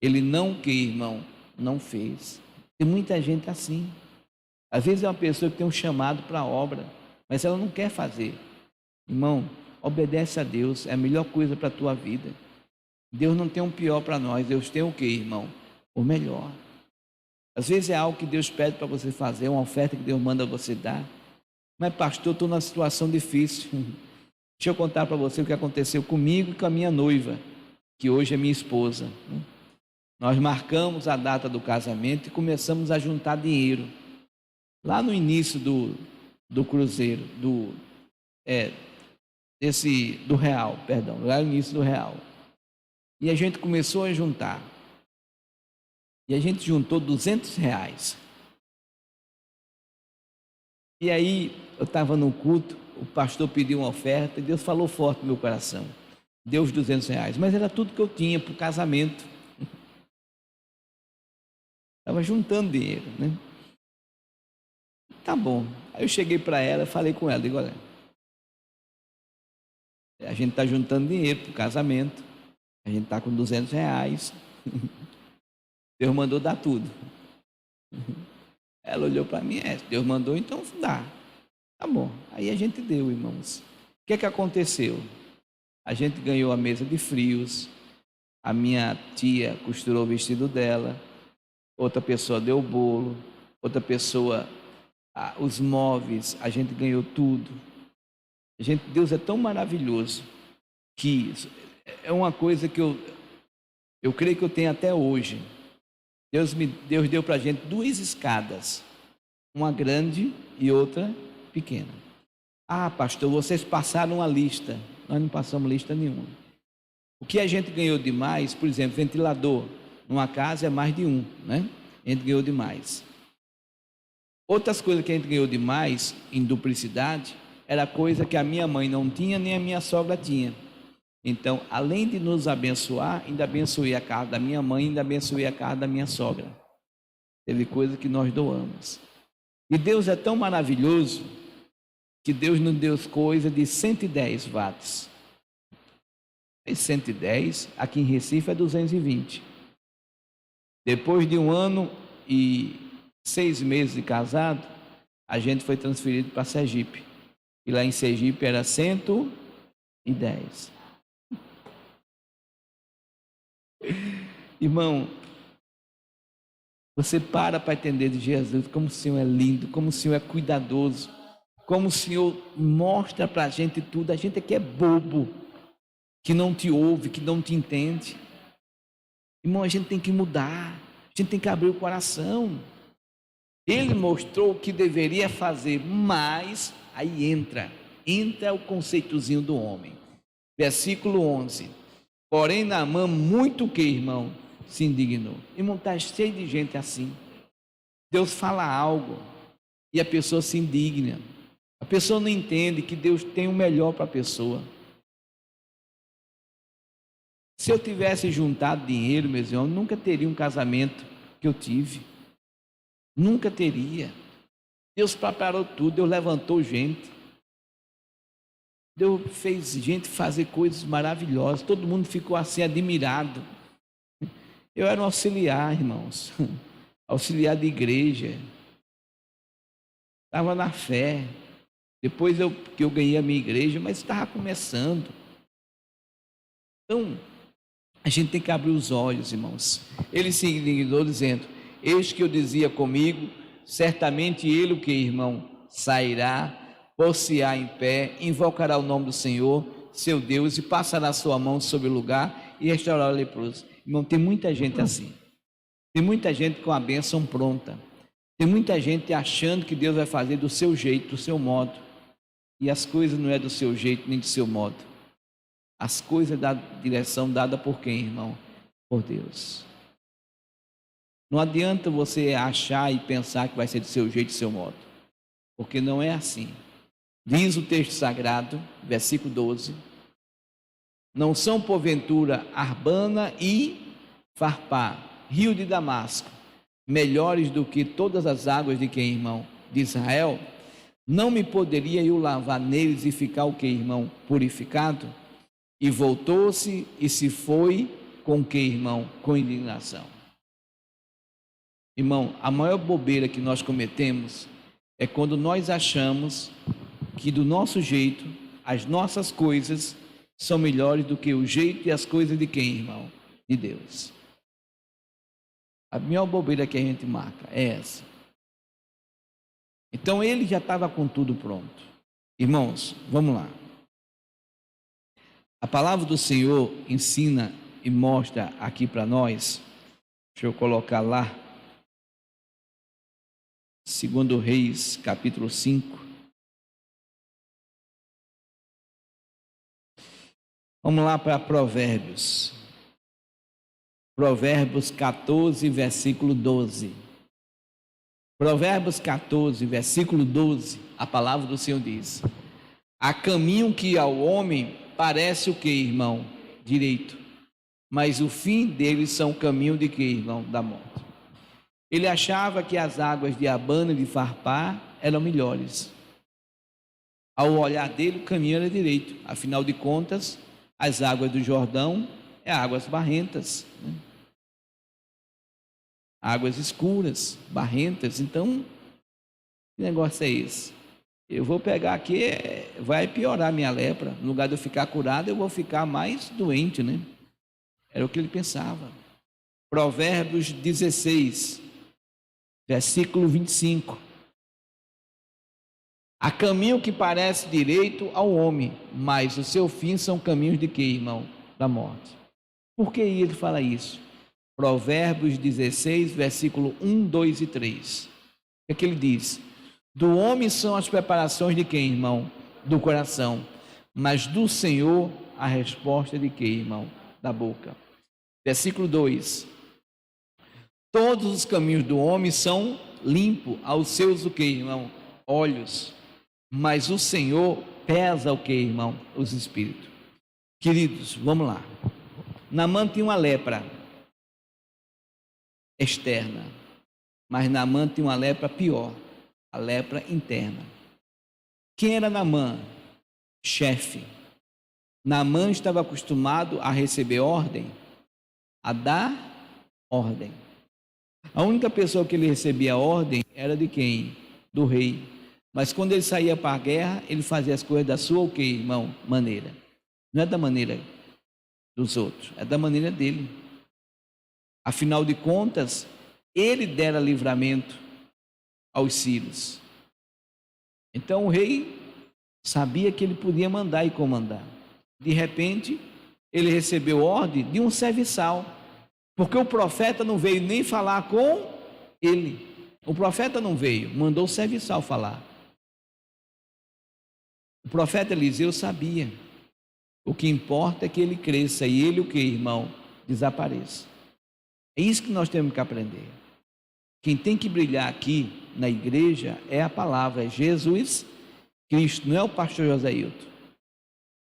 Speaker 1: Ele não que, irmão? Não fez. Tem muita gente assim. Às vezes é uma pessoa que tem um chamado para a obra, mas ela não quer fazer. Irmão, obedece a Deus. É a melhor coisa para a tua vida. Deus não tem um pior para nós. Deus tem o que, irmão? O melhor. Às vezes é algo que Deus pede para você fazer, uma oferta que Deus manda você dar. Mas pastor, estou numa situação difícil. Deixa eu contar para você o que aconteceu comigo e com a minha noiva, que hoje é minha esposa. Nós marcamos a data do casamento e começamos a juntar dinheiro. Lá no início do cruzeiro, do real, perdão, lá no início do real. E a gente começou a juntar. E a gente juntou R$200. E aí, eu estava no culto, o pastor pediu uma oferta, e Deus falou forte no meu coração. Deu os R$200, mas era tudo que eu tinha para o casamento. Estava juntando dinheiro, né? Tá bom. Aí eu cheguei para ela, falei com ela, digo, olha, a gente está juntando dinheiro para o casamento, a gente está com R$ 200, Deus mandou dar tudo. Ela olhou para mim, Deus mandou, então dá. Tá bom. Aí a gente deu, irmãos. O que aconteceu? A gente ganhou a mesa de frios, a minha tia costurou o vestido dela, outra pessoa deu o bolo, outra pessoa os móveis, a gente ganhou tudo. Deus é tão maravilhoso que é uma coisa que eu creio que eu tenho até hoje. Deus deu para a gente 2 escadas, uma grande e outra pequena. Ah, pastor, vocês passaram uma lista. Nós não passamos lista nenhuma. O que a gente ganhou demais, por exemplo, ventilador, numa casa é mais de um, né? A gente ganhou demais. Outras coisas que a gente ganhou demais, em duplicidade, era coisa que a minha mãe não tinha, nem a minha sogra tinha. Então, além de nos abençoar, ainda abençoei a casa da minha mãe, ainda abençoei a casa da minha sogra. Teve coisa que nós doamos. E Deus é tão maravilhoso que Deus nos deu coisa de 110 watts. E 110, aqui em Recife é 220. Depois de 1 ano e 6 meses de casado, a gente foi transferido para Sergipe. E lá em Sergipe era 110. Irmão, você para entender de Jesus, como o Senhor é lindo, como o Senhor é cuidadoso, como o Senhor mostra para a gente tudo. A gente aqui é bobo, que não te ouve, que não te entende. Irmão, a gente tem que mudar, a gente tem que abrir o coração. Ele mostrou o que deveria fazer, mas aí entra o conceitozinho do homem. Versículo 11. Porém, Naamã, muito que, irmão, se indignou. Irmão, está cheio de gente assim. Deus fala algo e a pessoa se indigna. A pessoa não entende que Deus tem o melhor para a pessoa. Se eu tivesse juntado dinheiro, meus irmãos, nunca teria um casamento que eu tive. Nunca teria. Deus preparou tudo, Deus levantou gente. Deus fez gente fazer coisas maravilhosas. Todo mundo ficou assim admirado. Eu era um auxiliar, irmãos. Auxiliar de igreja. Estava na fé. Depois que eu ganhei a minha igreja, mas estava começando. Então, a gente tem que abrir os olhos, irmãos. Ele se indignou dizendo: eis que eu dizia comigo, certamente ele, o que, irmão, sairá, pôr-se-á em pé, invocará o nome do Senhor, seu Deus, e passará a sua mão sobre o lugar e restaurará o leproso. Irmão, tem muita gente assim. Tem muita gente com a bênção pronta. Tem muita gente achando que Deus vai fazer do seu jeito, do seu modo. E as coisas não é do seu jeito, nem do seu modo. As coisas da direção dada por quem, irmão? Por Deus. Não adianta você achar e pensar que vai ser do seu jeito, do seu modo. Porque não é assim. Diz o texto sagrado, versículo 12: não são porventura Arbana e Farpá, rio de Damasco, melhores do que todas as águas de quem, irmão? De Israel? Não me poderia eu lavar neles e ficar o que, irmão? Purificado? E voltou-se e se foi com que, irmão? Com indignação. Irmão, a maior bobeira que nós cometemos é quando nós achamos que do nosso jeito, as nossas coisas são melhores do que o jeito e as coisas de quem, irmão? De Deus. A maior bobeira que a gente marca é essa. Então ele já estava com tudo pronto. Irmãos, vamos lá. A palavra do Senhor ensina e mostra aqui para nós. Deixa eu colocar lá. 2 Reis, capítulo 5. Vamos lá para Provérbios. Provérbios 14, versículo 12. Provérbios 14, versículo 12, a palavra do Senhor diz: há caminho que ao homem parece o que, irmão? Direito. Mas o fim deles são o caminho de que, irmão? Da morte. Ele achava que as águas de Abana e de Farpar eram melhores. Ao olhar dele, o caminho era direito. Afinal de contas, as águas do Jordão é águas barrentas, né? Águas escuras, barrentas. Então, que negócio é esse? Eu vou pegar aqui, vai piorar minha lepra. No lugar de eu ficar curado, eu vou ficar mais doente, né? Era o que ele pensava. Provérbios 16, versículo 25. Há caminho que parece direito ao homem, mas o seu fim são caminhos de quê, irmão? Da morte. Por que ele fala isso? Provérbios 16, versículo 1, 2 e 3. O que é que ele diz? Do homem são as preparações de quem, irmão? Do coração. Mas do Senhor a resposta de quem, irmão? Da boca. Versículo 2. Todos os caminhos do homem são limpos aos seus o que, irmão? Olhos. Mas o Senhor pesa o que, irmão? Os espíritos. Queridos, vamos lá. Naamã tinha uma lepra externa, mas Naamã tinha uma lepra pior, a lepra interna. Quem era Naamã? Chefe. Naamã estava acostumado a receber ordem, a dar ordem. A única pessoa que ele recebia ordem era de quem? Do rei. Mas quando ele saía para a guerra, ele fazia as coisas da sua o quê, irmão? Maneira. Não é da maneira dos outros, é da maneira dele. Afinal de contas, ele dera livramento aos sírios. Então o rei sabia que ele podia mandar e comandar. De repente, ele recebeu ordem de um serviçal, porque o profeta não veio nem falar com ele. O profeta não veio, mandou o serviçal falar. O profeta Eliseu sabia. O que importa é que ele cresça e ele o que, irmão? Desapareça. É isso que nós temos que aprender. Quem tem que brilhar aqui na igreja é a palavra, é Jesus Cristo, não é o pastor José Hilton.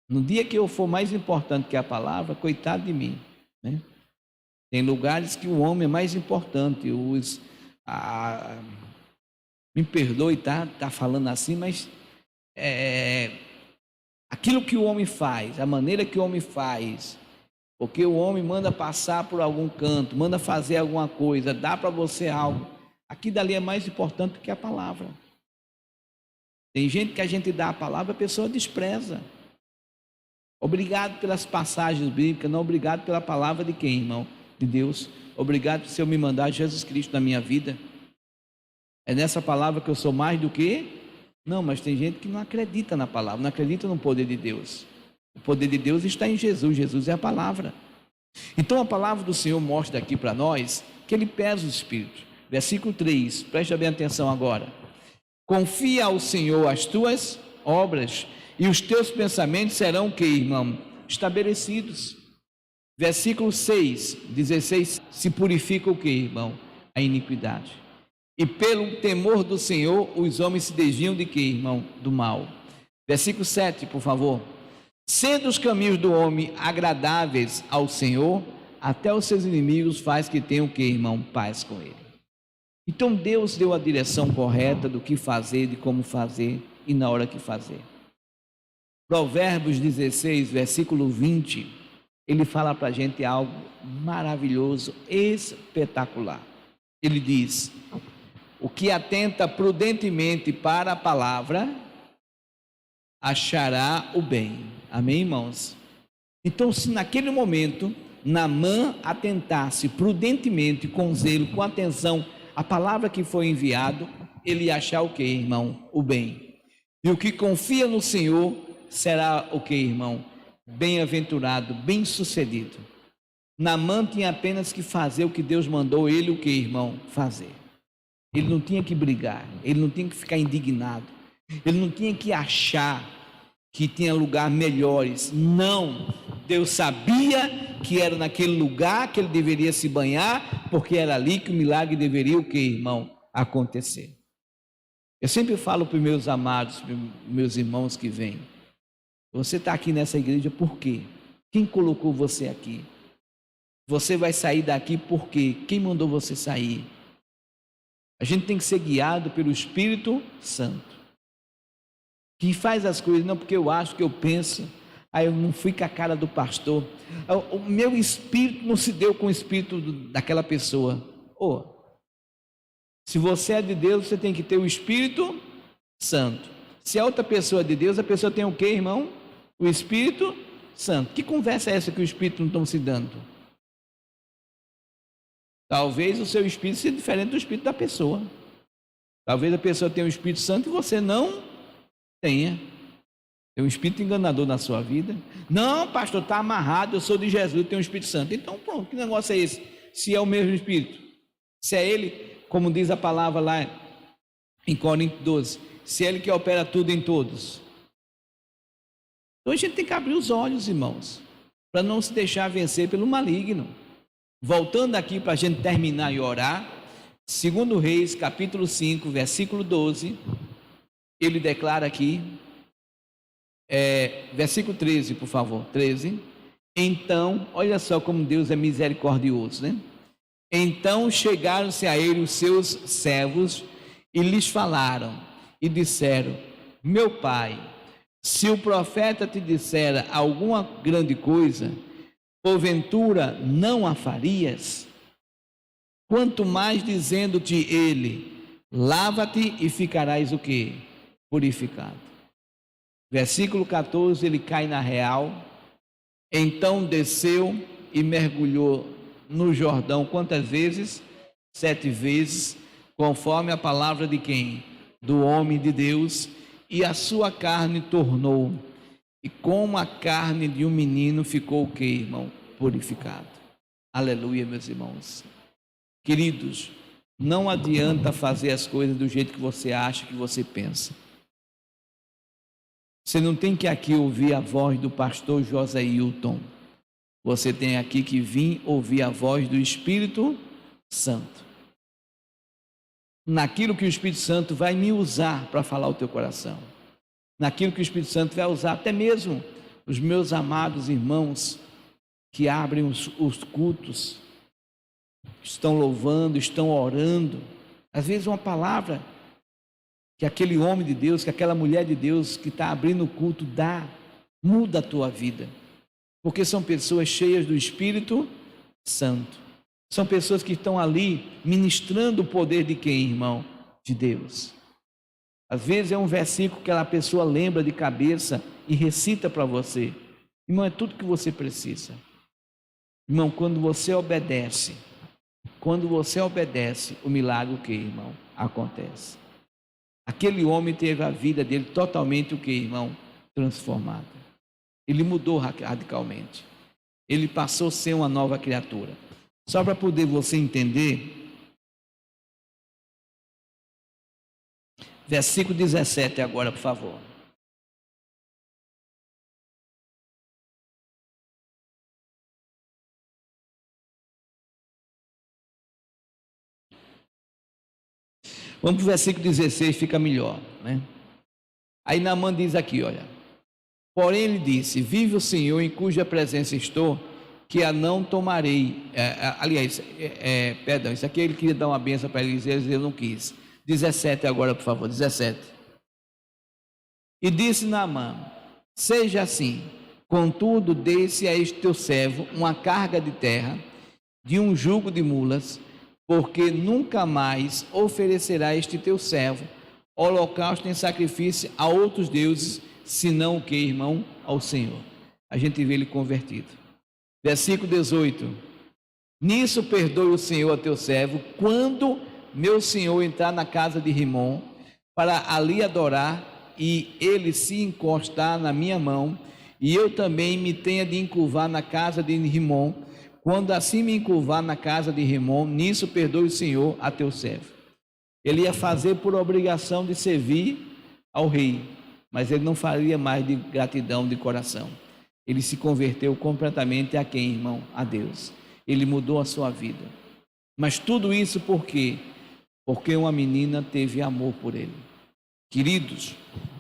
Speaker 1: No dia que eu for mais importante que a palavra, coitado de mim, né? Tem lugares que o homem é mais importante. Me perdoe, tá falando assim, mas aquilo que o homem faz, a maneira que o homem faz, porque o homem manda passar por algum canto, manda fazer alguma coisa, dá para você algo, aqui dali é mais importante do que a palavra. Tem gente que a gente dá a palavra, a pessoa despreza. Obrigado pelas passagens bíblicas, não obrigado pela palavra de quem, irmão? De Deus. Obrigado por Senhor me mandar Jesus Cristo na minha vida. É nessa palavra que eu sou mais do que? Não, mas tem gente que não acredita na palavra, não acredita no poder de Deus. O poder de Deus está em Jesus, Jesus é a palavra. Então a palavra do Senhor mostra aqui para nós que ele pesa o espírito. Versículo 3, preste bem atenção agora. Confia ao Senhor as tuas obras e os teus pensamentos serão o que, irmão? Estabelecidos. Versículo 6, 16, se purifica o que, irmão? A iniquidade. E pelo temor do Senhor, os homens se desviam de que, irmão? Do mal. Versículo 7, por favor. Sendo os caminhos do homem agradáveis ao Senhor, até os seus inimigos faz que tenham o que, irmão? Paz com ele. Então Deus deu a direção correta do que fazer, de como fazer e na hora que fazer. Provérbios 16, versículo 20, ele fala para a gente algo maravilhoso, espetacular. Ele diz: o que atenta prudentemente para a palavra, achará o bem. Amém, irmãos? Então, se naquele momento, Naamã atentasse prudentemente, com zelo, com atenção, a palavra que foi enviado, ele ia achar o que, irmão? O bem. E o que confia no Senhor será o que, irmão? Bem-aventurado, bem-sucedido. Naamã tinha apenas que fazer o que Deus mandou ele, o que, irmão? Fazer. Ele não tinha que brigar, ele não tinha que ficar indignado, ele não tinha que achar que tinha lugar melhores. Não, Deus sabia que era naquele lugar que ele deveria se banhar, porque era ali que o milagre deveria o que, irmão? Acontecer. Eu sempre falo para os meus amados, meus irmãos que vêm, você está aqui nessa igreja por quê? Quem colocou você aqui? Você vai sair daqui por quê? Quem mandou você sair? A gente tem que ser guiado pelo Espírito Santo, que faz as coisas não porque eu acho, que eu penso. Aí eu não fui com a cara do pastor, o meu espírito não se deu com o espírito daquela pessoa. Se você é de Deus, você tem que ter o Espírito Santo. Se a outra pessoa é de Deus, a pessoa tem o quê, irmão? O Espírito Santo. Que conversa é essa que o Espírito não está se dando? Talvez o seu espírito seja diferente do espírito da pessoa. Talvez a pessoa tenha o Espírito Santo e você não tenha. Tem um espírito enganador na sua vida. Não, pastor, está amarrado, eu sou de Jesus, tenho o Espírito Santo. Então pronto, que negócio é esse? Se é o mesmo Espírito, se é Ele, como diz a palavra lá em Coríntios 12, se é Ele que opera tudo em todos. Então a gente tem que abrir os olhos, irmãos, para não se deixar vencer pelo maligno. Voltando aqui para a gente terminar e orar, 2 Reis, capítulo 5, versículo 12, ele declara aqui, versículo 13, por favor, 13. Então, olha só como Deus é misericordioso, né? Então chegaram-se a ele os seus servos e lhes falaram e disseram: meu pai, se o profeta te dissera alguma grande coisa, porventura não a farias? Quanto mais dizendo-te ele: lava-te e ficarás o quê? Purificado. Versículo 14, ele cai na real. Então desceu e mergulhou no Jordão, quantas vezes? 7 vezes, conforme a palavra de quem? Do homem de Deus, e a sua carne tornou, e como a carne de um menino ficou o que, irmão? Purificado. Aleluia, meus irmãos. Queridos, não adianta fazer as coisas do jeito que você acha, que você pensa. Você não tem que aqui ouvir a voz do pastor José Hilton. Você tem aqui que vir ouvir a voz do Espírito Santo. Naquilo que o Espírito Santo vai me usar para falar o teu coração. Naquilo que o Espírito Santo vai usar, até mesmo os meus amados irmãos que abrem os cultos, estão louvando, estão orando. Às vezes uma palavra que aquele homem de Deus, que aquela mulher de Deus que está abrindo o culto dá, muda a tua vida, porque são pessoas cheias do Espírito Santo, são pessoas que estão ali ministrando o poder de quem, irmão? De Deus. Às vezes é um versículo que aquela pessoa lembra de cabeça e recita para você. Irmão, é tudo que você precisa. Irmão, quando você obedece, o milagre o que, irmão? Acontece. Aquele homem teve a vida dele totalmente o que, irmão? Transformada. Ele mudou radicalmente. Ele passou a ser uma nova criatura. Só para poder você entender, versículo 17 agora, por favor. Vamos para o versículo 16, fica melhor, né? Aí Naamã diz aqui, olha: porém ele disse: vive o Senhor em cuja presença estou, que a não tomarei. Perdão, isso aqui ele queria dar uma benção para Eliseu, eu não quis. 17 agora, por favor, 17. E disse Naamã: seja assim, contudo dê-se a este teu servo uma carga de terra, de um jugo de mulas, porque nunca mais oferecerá este teu servo holocausto em sacrifício a outros deuses, senão o que, irmão? Ao Senhor. A gente vê ele convertido. Versículo 18: nisso perdoe o Senhor a teu servo, quando meu senhor entrar na casa de Rimom, para ali adorar, e ele se encostar na minha mão, e eu também me tenha de encurvar na casa de Rimom. Quando assim me encurvar na casa de Rimom, nisso perdoe o Senhor a teu servo. Ele ia fazer por obrigação de servir ao rei, mas ele não faria mais de gratidão de coração. Ele se converteu completamente a quem, irmão? A Deus. Ele mudou a sua vida. Mas tudo isso por quê? Porque uma menina teve amor por ele. Queridos,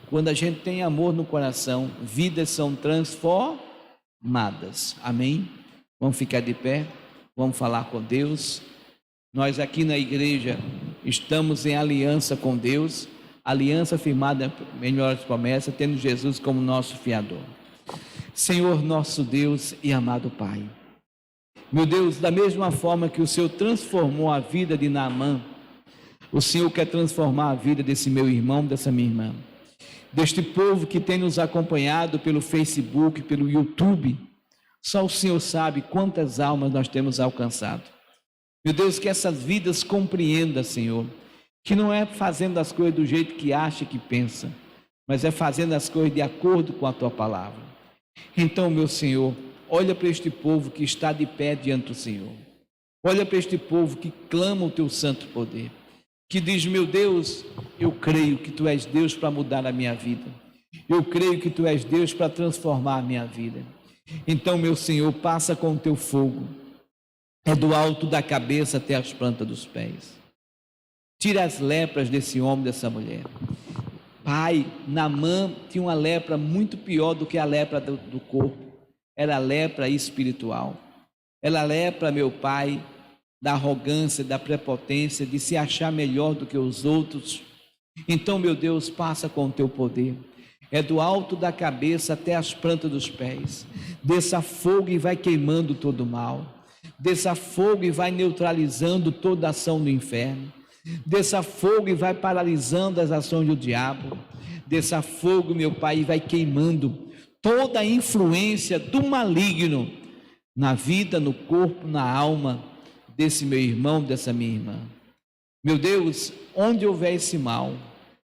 Speaker 1: quando a gente tem amor no coração, vidas são transformadas. Amém? Vamos ficar de pé, vamos falar com Deus. Nós aqui na igreja estamos em aliança com Deus, aliança firmada em melhores promessas, tendo Jesus como nosso fiador. Senhor nosso Deus e amado Pai, meu Deus, da mesma forma que o Senhor transformou a vida de Naamã, o Senhor quer transformar a vida desse meu irmão, dessa minha irmã, deste povo que tem nos acompanhado pelo Facebook, pelo YouTube. Só o Senhor sabe quantas almas nós temos alcançado. Meu Deus, que essas vidas compreendam, Senhor, que não é fazendo as coisas do jeito que acha, que pensa, mas é fazendo as coisas de acordo com a Tua palavra. Então, meu Senhor, olha para este povo que está de pé diante do Senhor. Olha para este povo que clama o Teu santo poder, que diz: meu Deus, eu creio que Tu és Deus para mudar a minha vida. Eu creio que Tu és Deus para transformar a minha vida. Então, meu Senhor, passa com o Teu fogo, é do alto da cabeça até as plantas dos pés. Tira as lepras desse homem, dessa mulher. Pai, Naamã tinha uma lepra muito pior do que a lepra do corpo. Era a lepra espiritual. Era a lepra, meu Pai, da arrogância, da prepotência, de se achar melhor do que os outros. Então, meu Deus, passa com o Teu poder. É do alto da cabeça até as plantas dos pés. Desça fogo e vai queimando todo o mal. Desça fogo e vai neutralizando toda a ação do inferno. Desça fogo e vai paralisando as ações do diabo. Desça fogo, meu Pai, e vai queimando toda a influência do maligno na vida, no corpo, na alma desse meu irmão, dessa minha irmã. Meu Deus, onde houver esse mal,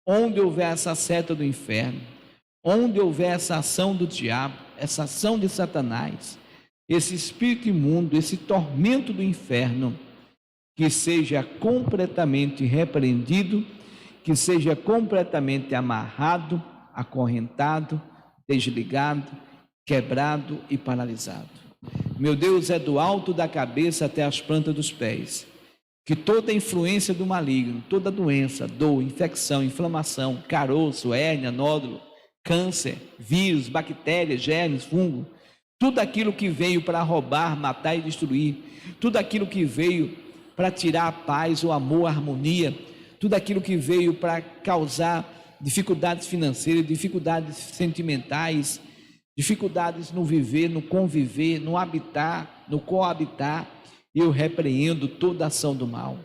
Speaker 1: onde houver essa seta do inferno, onde houver essa ação do diabo, essa ação de Satanás, esse espírito imundo, esse tormento do inferno, que seja completamente repreendido, que seja completamente amarrado, acorrentado, desligado, quebrado e paralisado. Meu Deus, é do alto da cabeça até as plantas dos pés, que toda influência do maligno, toda doença, dor, infecção, inflamação, caroço, hérnia, nódulo, câncer, vírus, bactérias, germes, fungo, tudo aquilo que veio para roubar, matar e destruir, tudo aquilo que veio para tirar a paz, o amor, a harmonia, tudo aquilo que veio para causar dificuldades financeiras, dificuldades sentimentais, dificuldades no viver, no conviver, no habitar, no coabitar, eu repreendo toda ação do mal,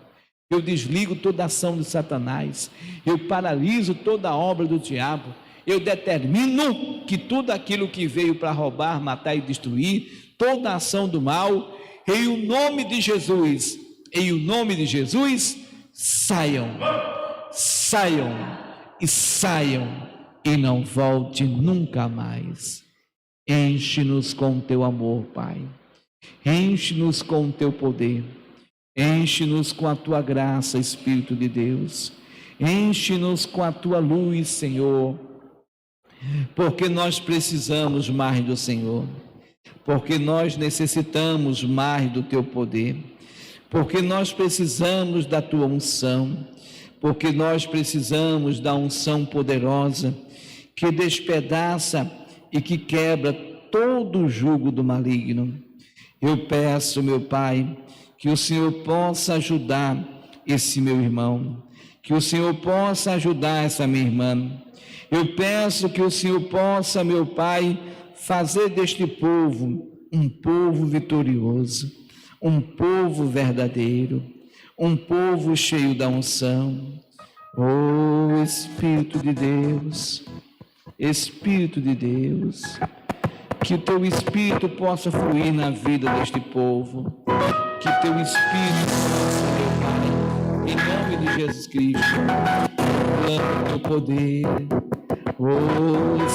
Speaker 1: eu desligo toda ação de Satanás, eu paraliso toda a obra do diabo, eu determino que tudo aquilo que veio para roubar, matar e destruir, toda a ação do mal, em o nome de Jesus, saiam e não volte nunca mais. Enche-nos com o Teu amor, Pai, enche-nos com o Teu poder, enche-nos com a Tua graça, Espírito de Deus, enche-nos com a Tua luz, Senhor, porque nós precisamos mais do Senhor, porque nós necessitamos mais do Teu poder, porque nós precisamos da Tua unção, porque nós precisamos da unção poderosa que despedaça e que quebra todo o jugo do maligno. Eu peço, meu Pai, que o Senhor possa ajudar esse meu irmão, que o Senhor possa ajudar essa minha irmã. Eu peço que o Senhor possa, meu Pai, fazer deste povo um povo vitorioso, um povo verdadeiro, um povo cheio da unção. Oh, Espírito de Deus, que o Teu Espírito possa fluir na vida deste povo, que Teu Espírito possa, meu Pai, em nome de Jesus Cristo, clama o Teu poder. Oh,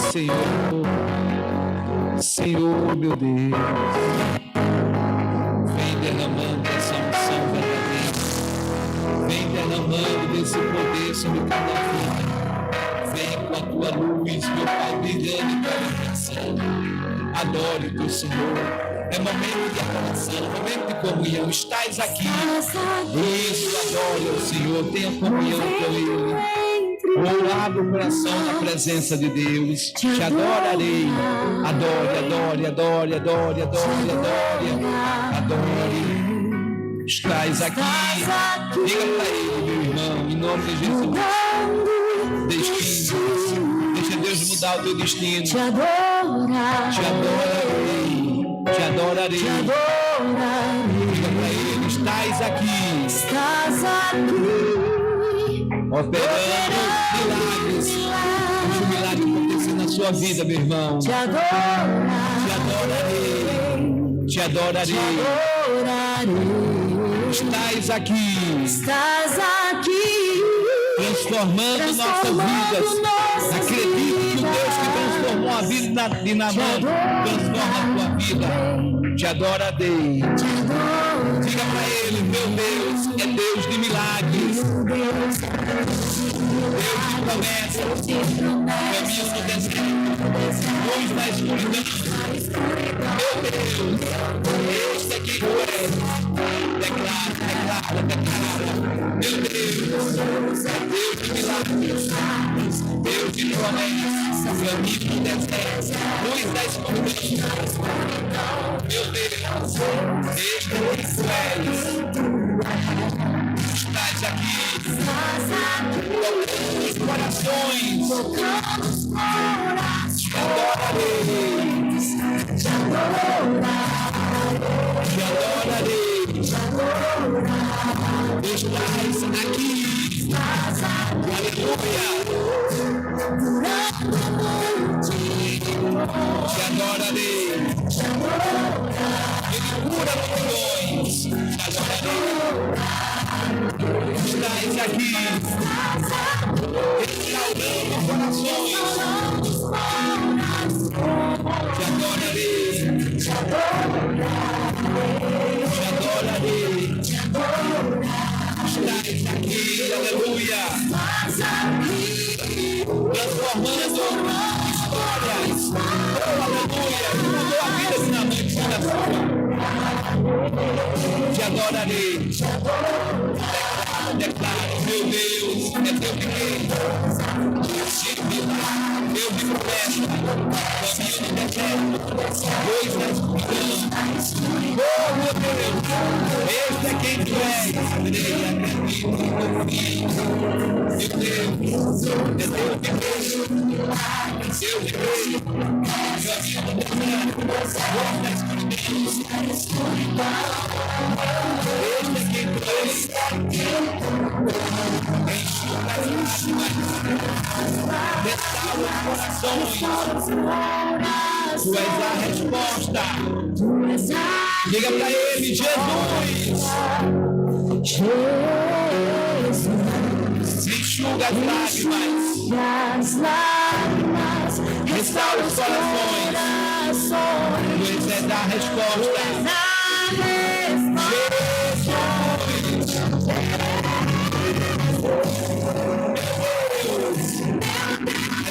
Speaker 1: Senhor, meu Deus, vem derramando essa unção verdadeira, vem derramando desse poder sobre cada vida, vem com a Tua luz, meu Pai, brilhando em cada coração. Adore o Teu Senhor, é momento de adoração, momento de comunhão, estás aqui, isso, adore o Senhor, tenha comunhão com Ele. Abre o coração na presença de Deus, te adorarei. Adore. Estás aqui. Diga para ele, meu irmão, em nome de Jesus. Destino. Deixa Deus mudar o teu destino.
Speaker 2: Te adorarei.
Speaker 1: Te adorarei.
Speaker 2: Te adorarei.
Speaker 1: Diga para ele, estás aqui.
Speaker 2: Estás aqui.
Speaker 1: Operando milagres. Deixa o milagre acontecer na sua vida, meu irmão.
Speaker 2: Te adorarei.
Speaker 1: Te adorarei.
Speaker 2: Te adorarei.
Speaker 1: Estás aqui.
Speaker 2: Estás aqui.
Speaker 1: Transformando nossas vidas. Acredito que o Deus que transformou a vida de Naamã transforma a tua vida. Te adorarei. Diga para ele, meu Deus é Deus de milagres. Deus de promessas. Caminho no deserto. Luz na escuridão. Meu Deus, este é quem tu és. Declara. Meu Deus é Deus de milagres. Deus de promessas. Caminho no deserto. Luz na escuridão. Meu Deus, este é quem tu és. Estás aqui. Tocando os corações. Te adorarei. Te adorarei. Estás aqui. Aleluia. Te adorarei. Ele cura multidões. Te adorarei. Estás aqui. Restaurando corações. Te adorarei. Te adorarei. Estás aqui, aleluia. Transformando histórias. Oh, aleluia. Mudou a vida de Naamã de coração. Te adorarei. Declaro, meu Deus, é teu pequeno. Deus de promessa, caminho no deserto, luz na escuridão. Oh, meu Deus, este é quem tu és. Creia, acredito no teu filho. Meu Deus, é teu pequeno. Deus de creio, caminho no deserto, luz na escuridão. Este é quem tu és. Restaura os corações. Tu és a resposta. Diga para ele, Jesus. Enxuga as lágrimas. Restaura os corações. Tu és a resposta.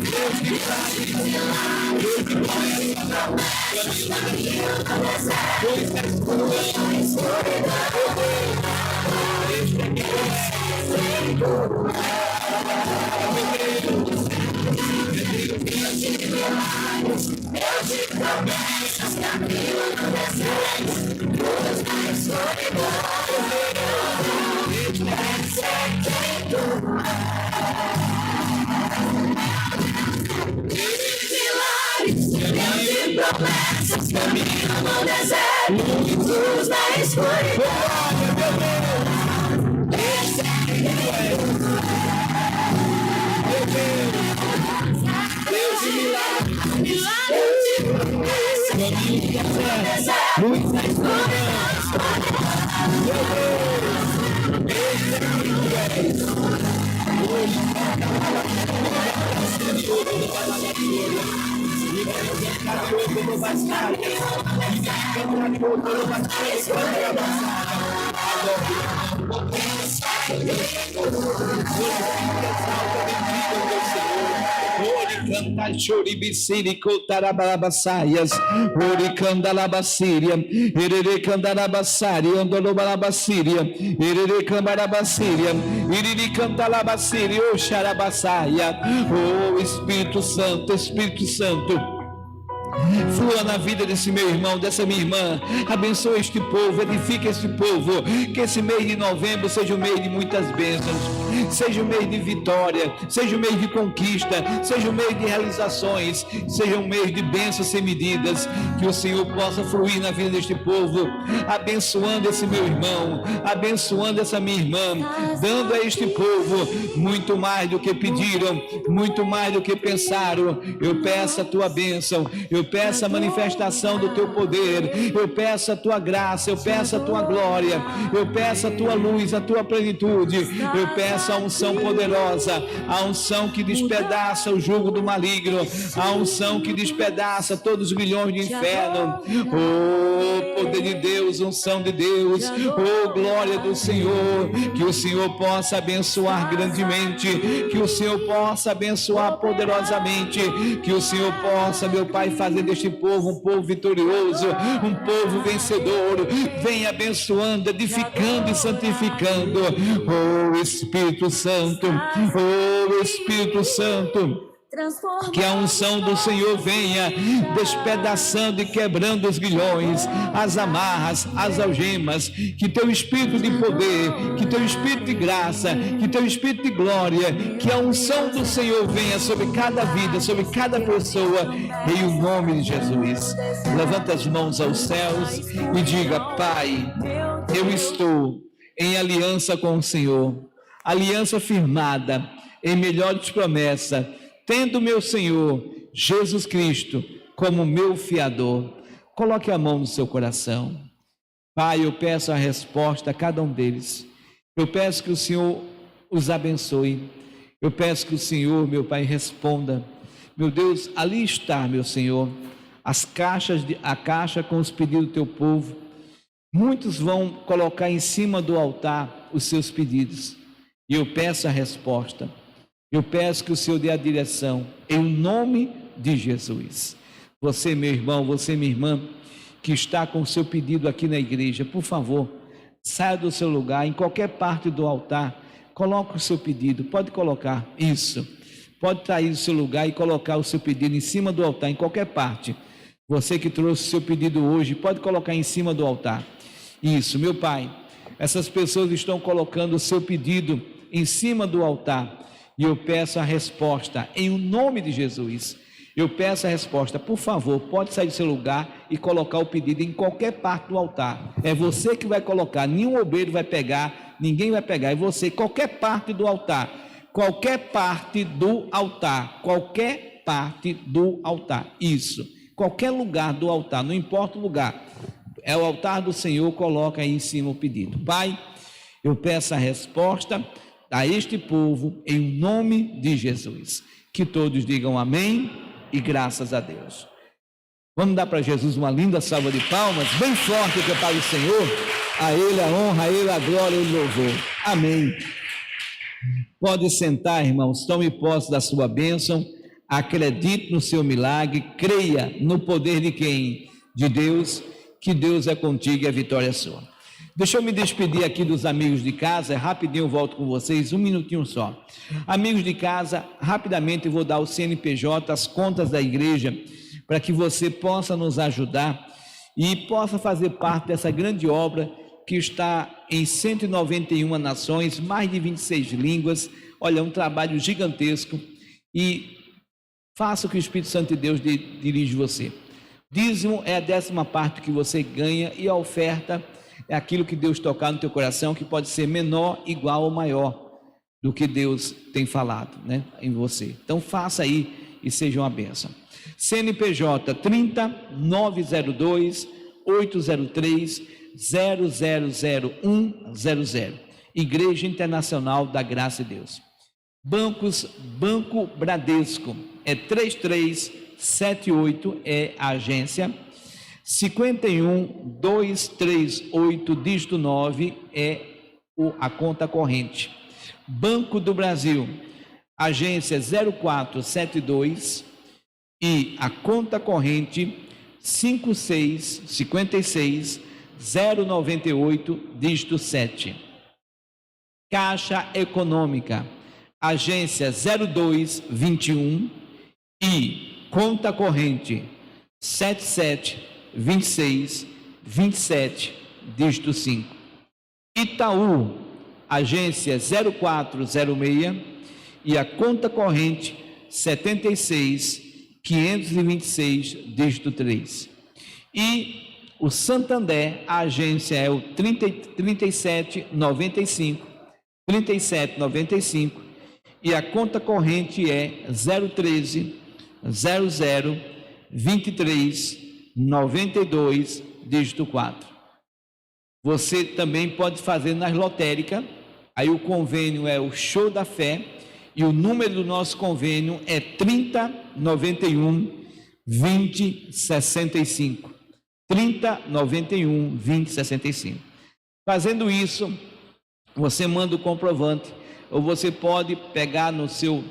Speaker 1: Deus de milagres, Deus de promessas, pois és promessas, caminho no deserto, luz na escuridão. Esse é quem tu és. Meu Deus, Deus de milagres, caminho no deserto, luz na escuridão. Meu Deus, esse é quem tu és. Hoje, Canta choribiciri cotarabarabassaias, oricandalabacíria, ererecandalabassaria, andolobarabassíria, ererecambarabassíria, iriricantalabacíria, oxarabassaia. Oh Espírito Santo, Espírito Santo. Flua na vida desse meu irmão, dessa minha irmã. Abençoa este povo, edifica este povo. Que esse mês de novembro seja um mês de muitas bênçãos, seja um mês de vitória, seja um mês de conquista, seja um mês de realizações, seja um mês de bênçãos sem medidas. Que o Senhor possa fluir na vida deste povo, abençoando esse meu irmão, abençoando essa minha irmã, dando a este povo muito mais do que pediram, muito mais do que pensaram. Eu peço a tua bênção, eu peço a manifestação do teu poder, eu peço a tua graça, eu peço a tua glória, eu peço a tua luz, a tua plenitude, eu peço a unção poderosa, a unção que despedaça o jugo do maligno, a unção que despedaça todos os milhões de inferno. Oh, poder de Deus, unção de Deus, oh, glória do Senhor. Que o Senhor possa abençoar grandemente, que o Senhor possa abençoar poderosamente, que o Senhor possa, meu Pai, fazer deste povo um povo vitorioso, um povo vencedor. Vem abençoando, edificando e santificando. Oh Espírito Santo, oh Espírito Santo, que a unção do Senhor venha despedaçando e quebrando os grilhões, as amarras, as algemas. Que teu Espírito de poder, que teu Espírito de graça, que teu Espírito de glória, que a unção do Senhor venha sobre cada vida, sobre cada pessoa, em o nome de Jesus. Levanta as mãos aos céus e diga: Pai, eu estou em aliança com o Senhor, aliança firmada em melhores promessas, tendo meu Senhor Jesus Cristo como meu fiador. Coloque a mão no seu coração. Pai, eu peço a resposta a cada um deles. Eu peço que o Senhor os abençoe. Eu peço que o Senhor, meu Pai, responda. Meu Deus, ali está, meu Senhor, a caixa com os pedidos do teu povo. Muitos vão colocar em cima do altar os seus pedidos, e eu peço a resposta. Eu peço que o Senhor dê a direção, em nome de Jesus. Você, meu irmão, você, minha irmã, que está com o seu pedido aqui na igreja, por favor, saia do seu lugar, em qualquer parte do altar, coloque o seu pedido. Pode colocar isso, pode sair do seu lugar e colocar o seu pedido em cima do altar, em qualquer parte. Você que trouxe o seu pedido hoje, pode colocar em cima do altar. Isso, meu Pai, essas pessoas estão colocando o seu pedido em cima do altar, e eu peço a resposta, em nome de Jesus. Eu peço a resposta. Por favor, pode sair do seu lugar e colocar o pedido em qualquer parte do altar. É você que vai colocar, nenhum obreiro vai pegar, ninguém vai pegar, é você, qualquer parte do altar, qualquer parte do altar, qualquer parte do altar, isso, qualquer lugar do altar, não importa o lugar, é o altar do Senhor, coloca aí em cima o pedido. Pai, eu peço a resposta a este povo, em nome de Jesus. Que todos digam amém e graças a Deus. Vamos dar para Jesus uma linda salva de palmas, bem forte, que é para o Senhor. A Ele a honra, a Ele a glória e o louvor. Amém. Pode sentar, irmãos, tome posse da sua bênção, acredite no seu milagre, creia no poder de quem? De Deus, que Deus é contigo e a vitória é sua. Deixa eu me despedir aqui dos amigos de casa, rapidinho eu volto com vocês, um minutinho só. Amigos de casa, rapidamente eu vou dar o CNPJ, as contas da igreja, para que você possa nos ajudar e possa fazer parte dessa grande obra que está em 191 nações, mais de 26 línguas. Olha, é um trabalho gigantesco, e faça o que o Espírito Santo de Deus dirige você. Dízimo é a 10ª parte que você ganha, e a oferta é aquilo que Deus tocar no teu coração, que pode ser menor, igual ou maior do que Deus tem falado, né, em você. Então faça aí e seja uma bênção. CNPJ 30-902 803 000100, Igreja Internacional da Graça de Deus. Bancos, Banco Bradesco é 3378, é a agência. 51238, dígito 9, é a conta corrente. Banco do Brasil, agência 0472, e a conta corrente 5656098, dígito 7. Caixa Econômica, agência 0221, e conta corrente 7726 27, dígito 5. Itaú, agência 0406 e a conta corrente 76 526, dígito 3. E o Santander, a agência é o 3795 e a conta corrente é 013 00 23 92, dígito 4. Você também pode fazer nas lotéricas. Aí o convênio é o Show da Fé e o número do nosso convênio é 3091 2065. 3091 2065. Fazendo isso, você manda o comprovante, ou você pode pegar no seu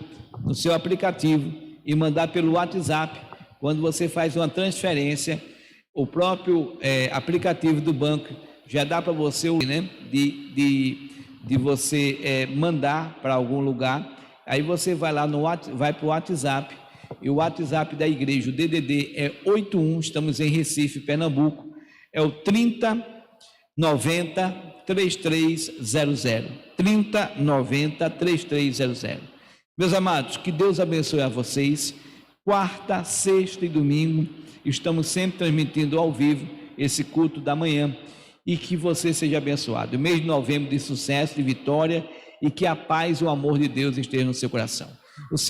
Speaker 1: aplicativo e mandar pelo WhatsApp. Quando você faz uma transferência, o próprio aplicativo do banco já dá para você, né, de você mandar para algum lugar. Aí você vai lá vai para o WhatsApp, e o WhatsApp da igreja, o DDD é 81, estamos em Recife, Pernambuco, é o 3090 3300, 3090 3300. Meus amados, que Deus abençoe a vocês. Quarta, sexta e domingo estamos sempre transmitindo ao vivo esse culto da manhã, e que você seja abençoado. O mês de novembro de sucesso, de vitória, e que a paz e o amor de Deus estejam no seu coração. O seu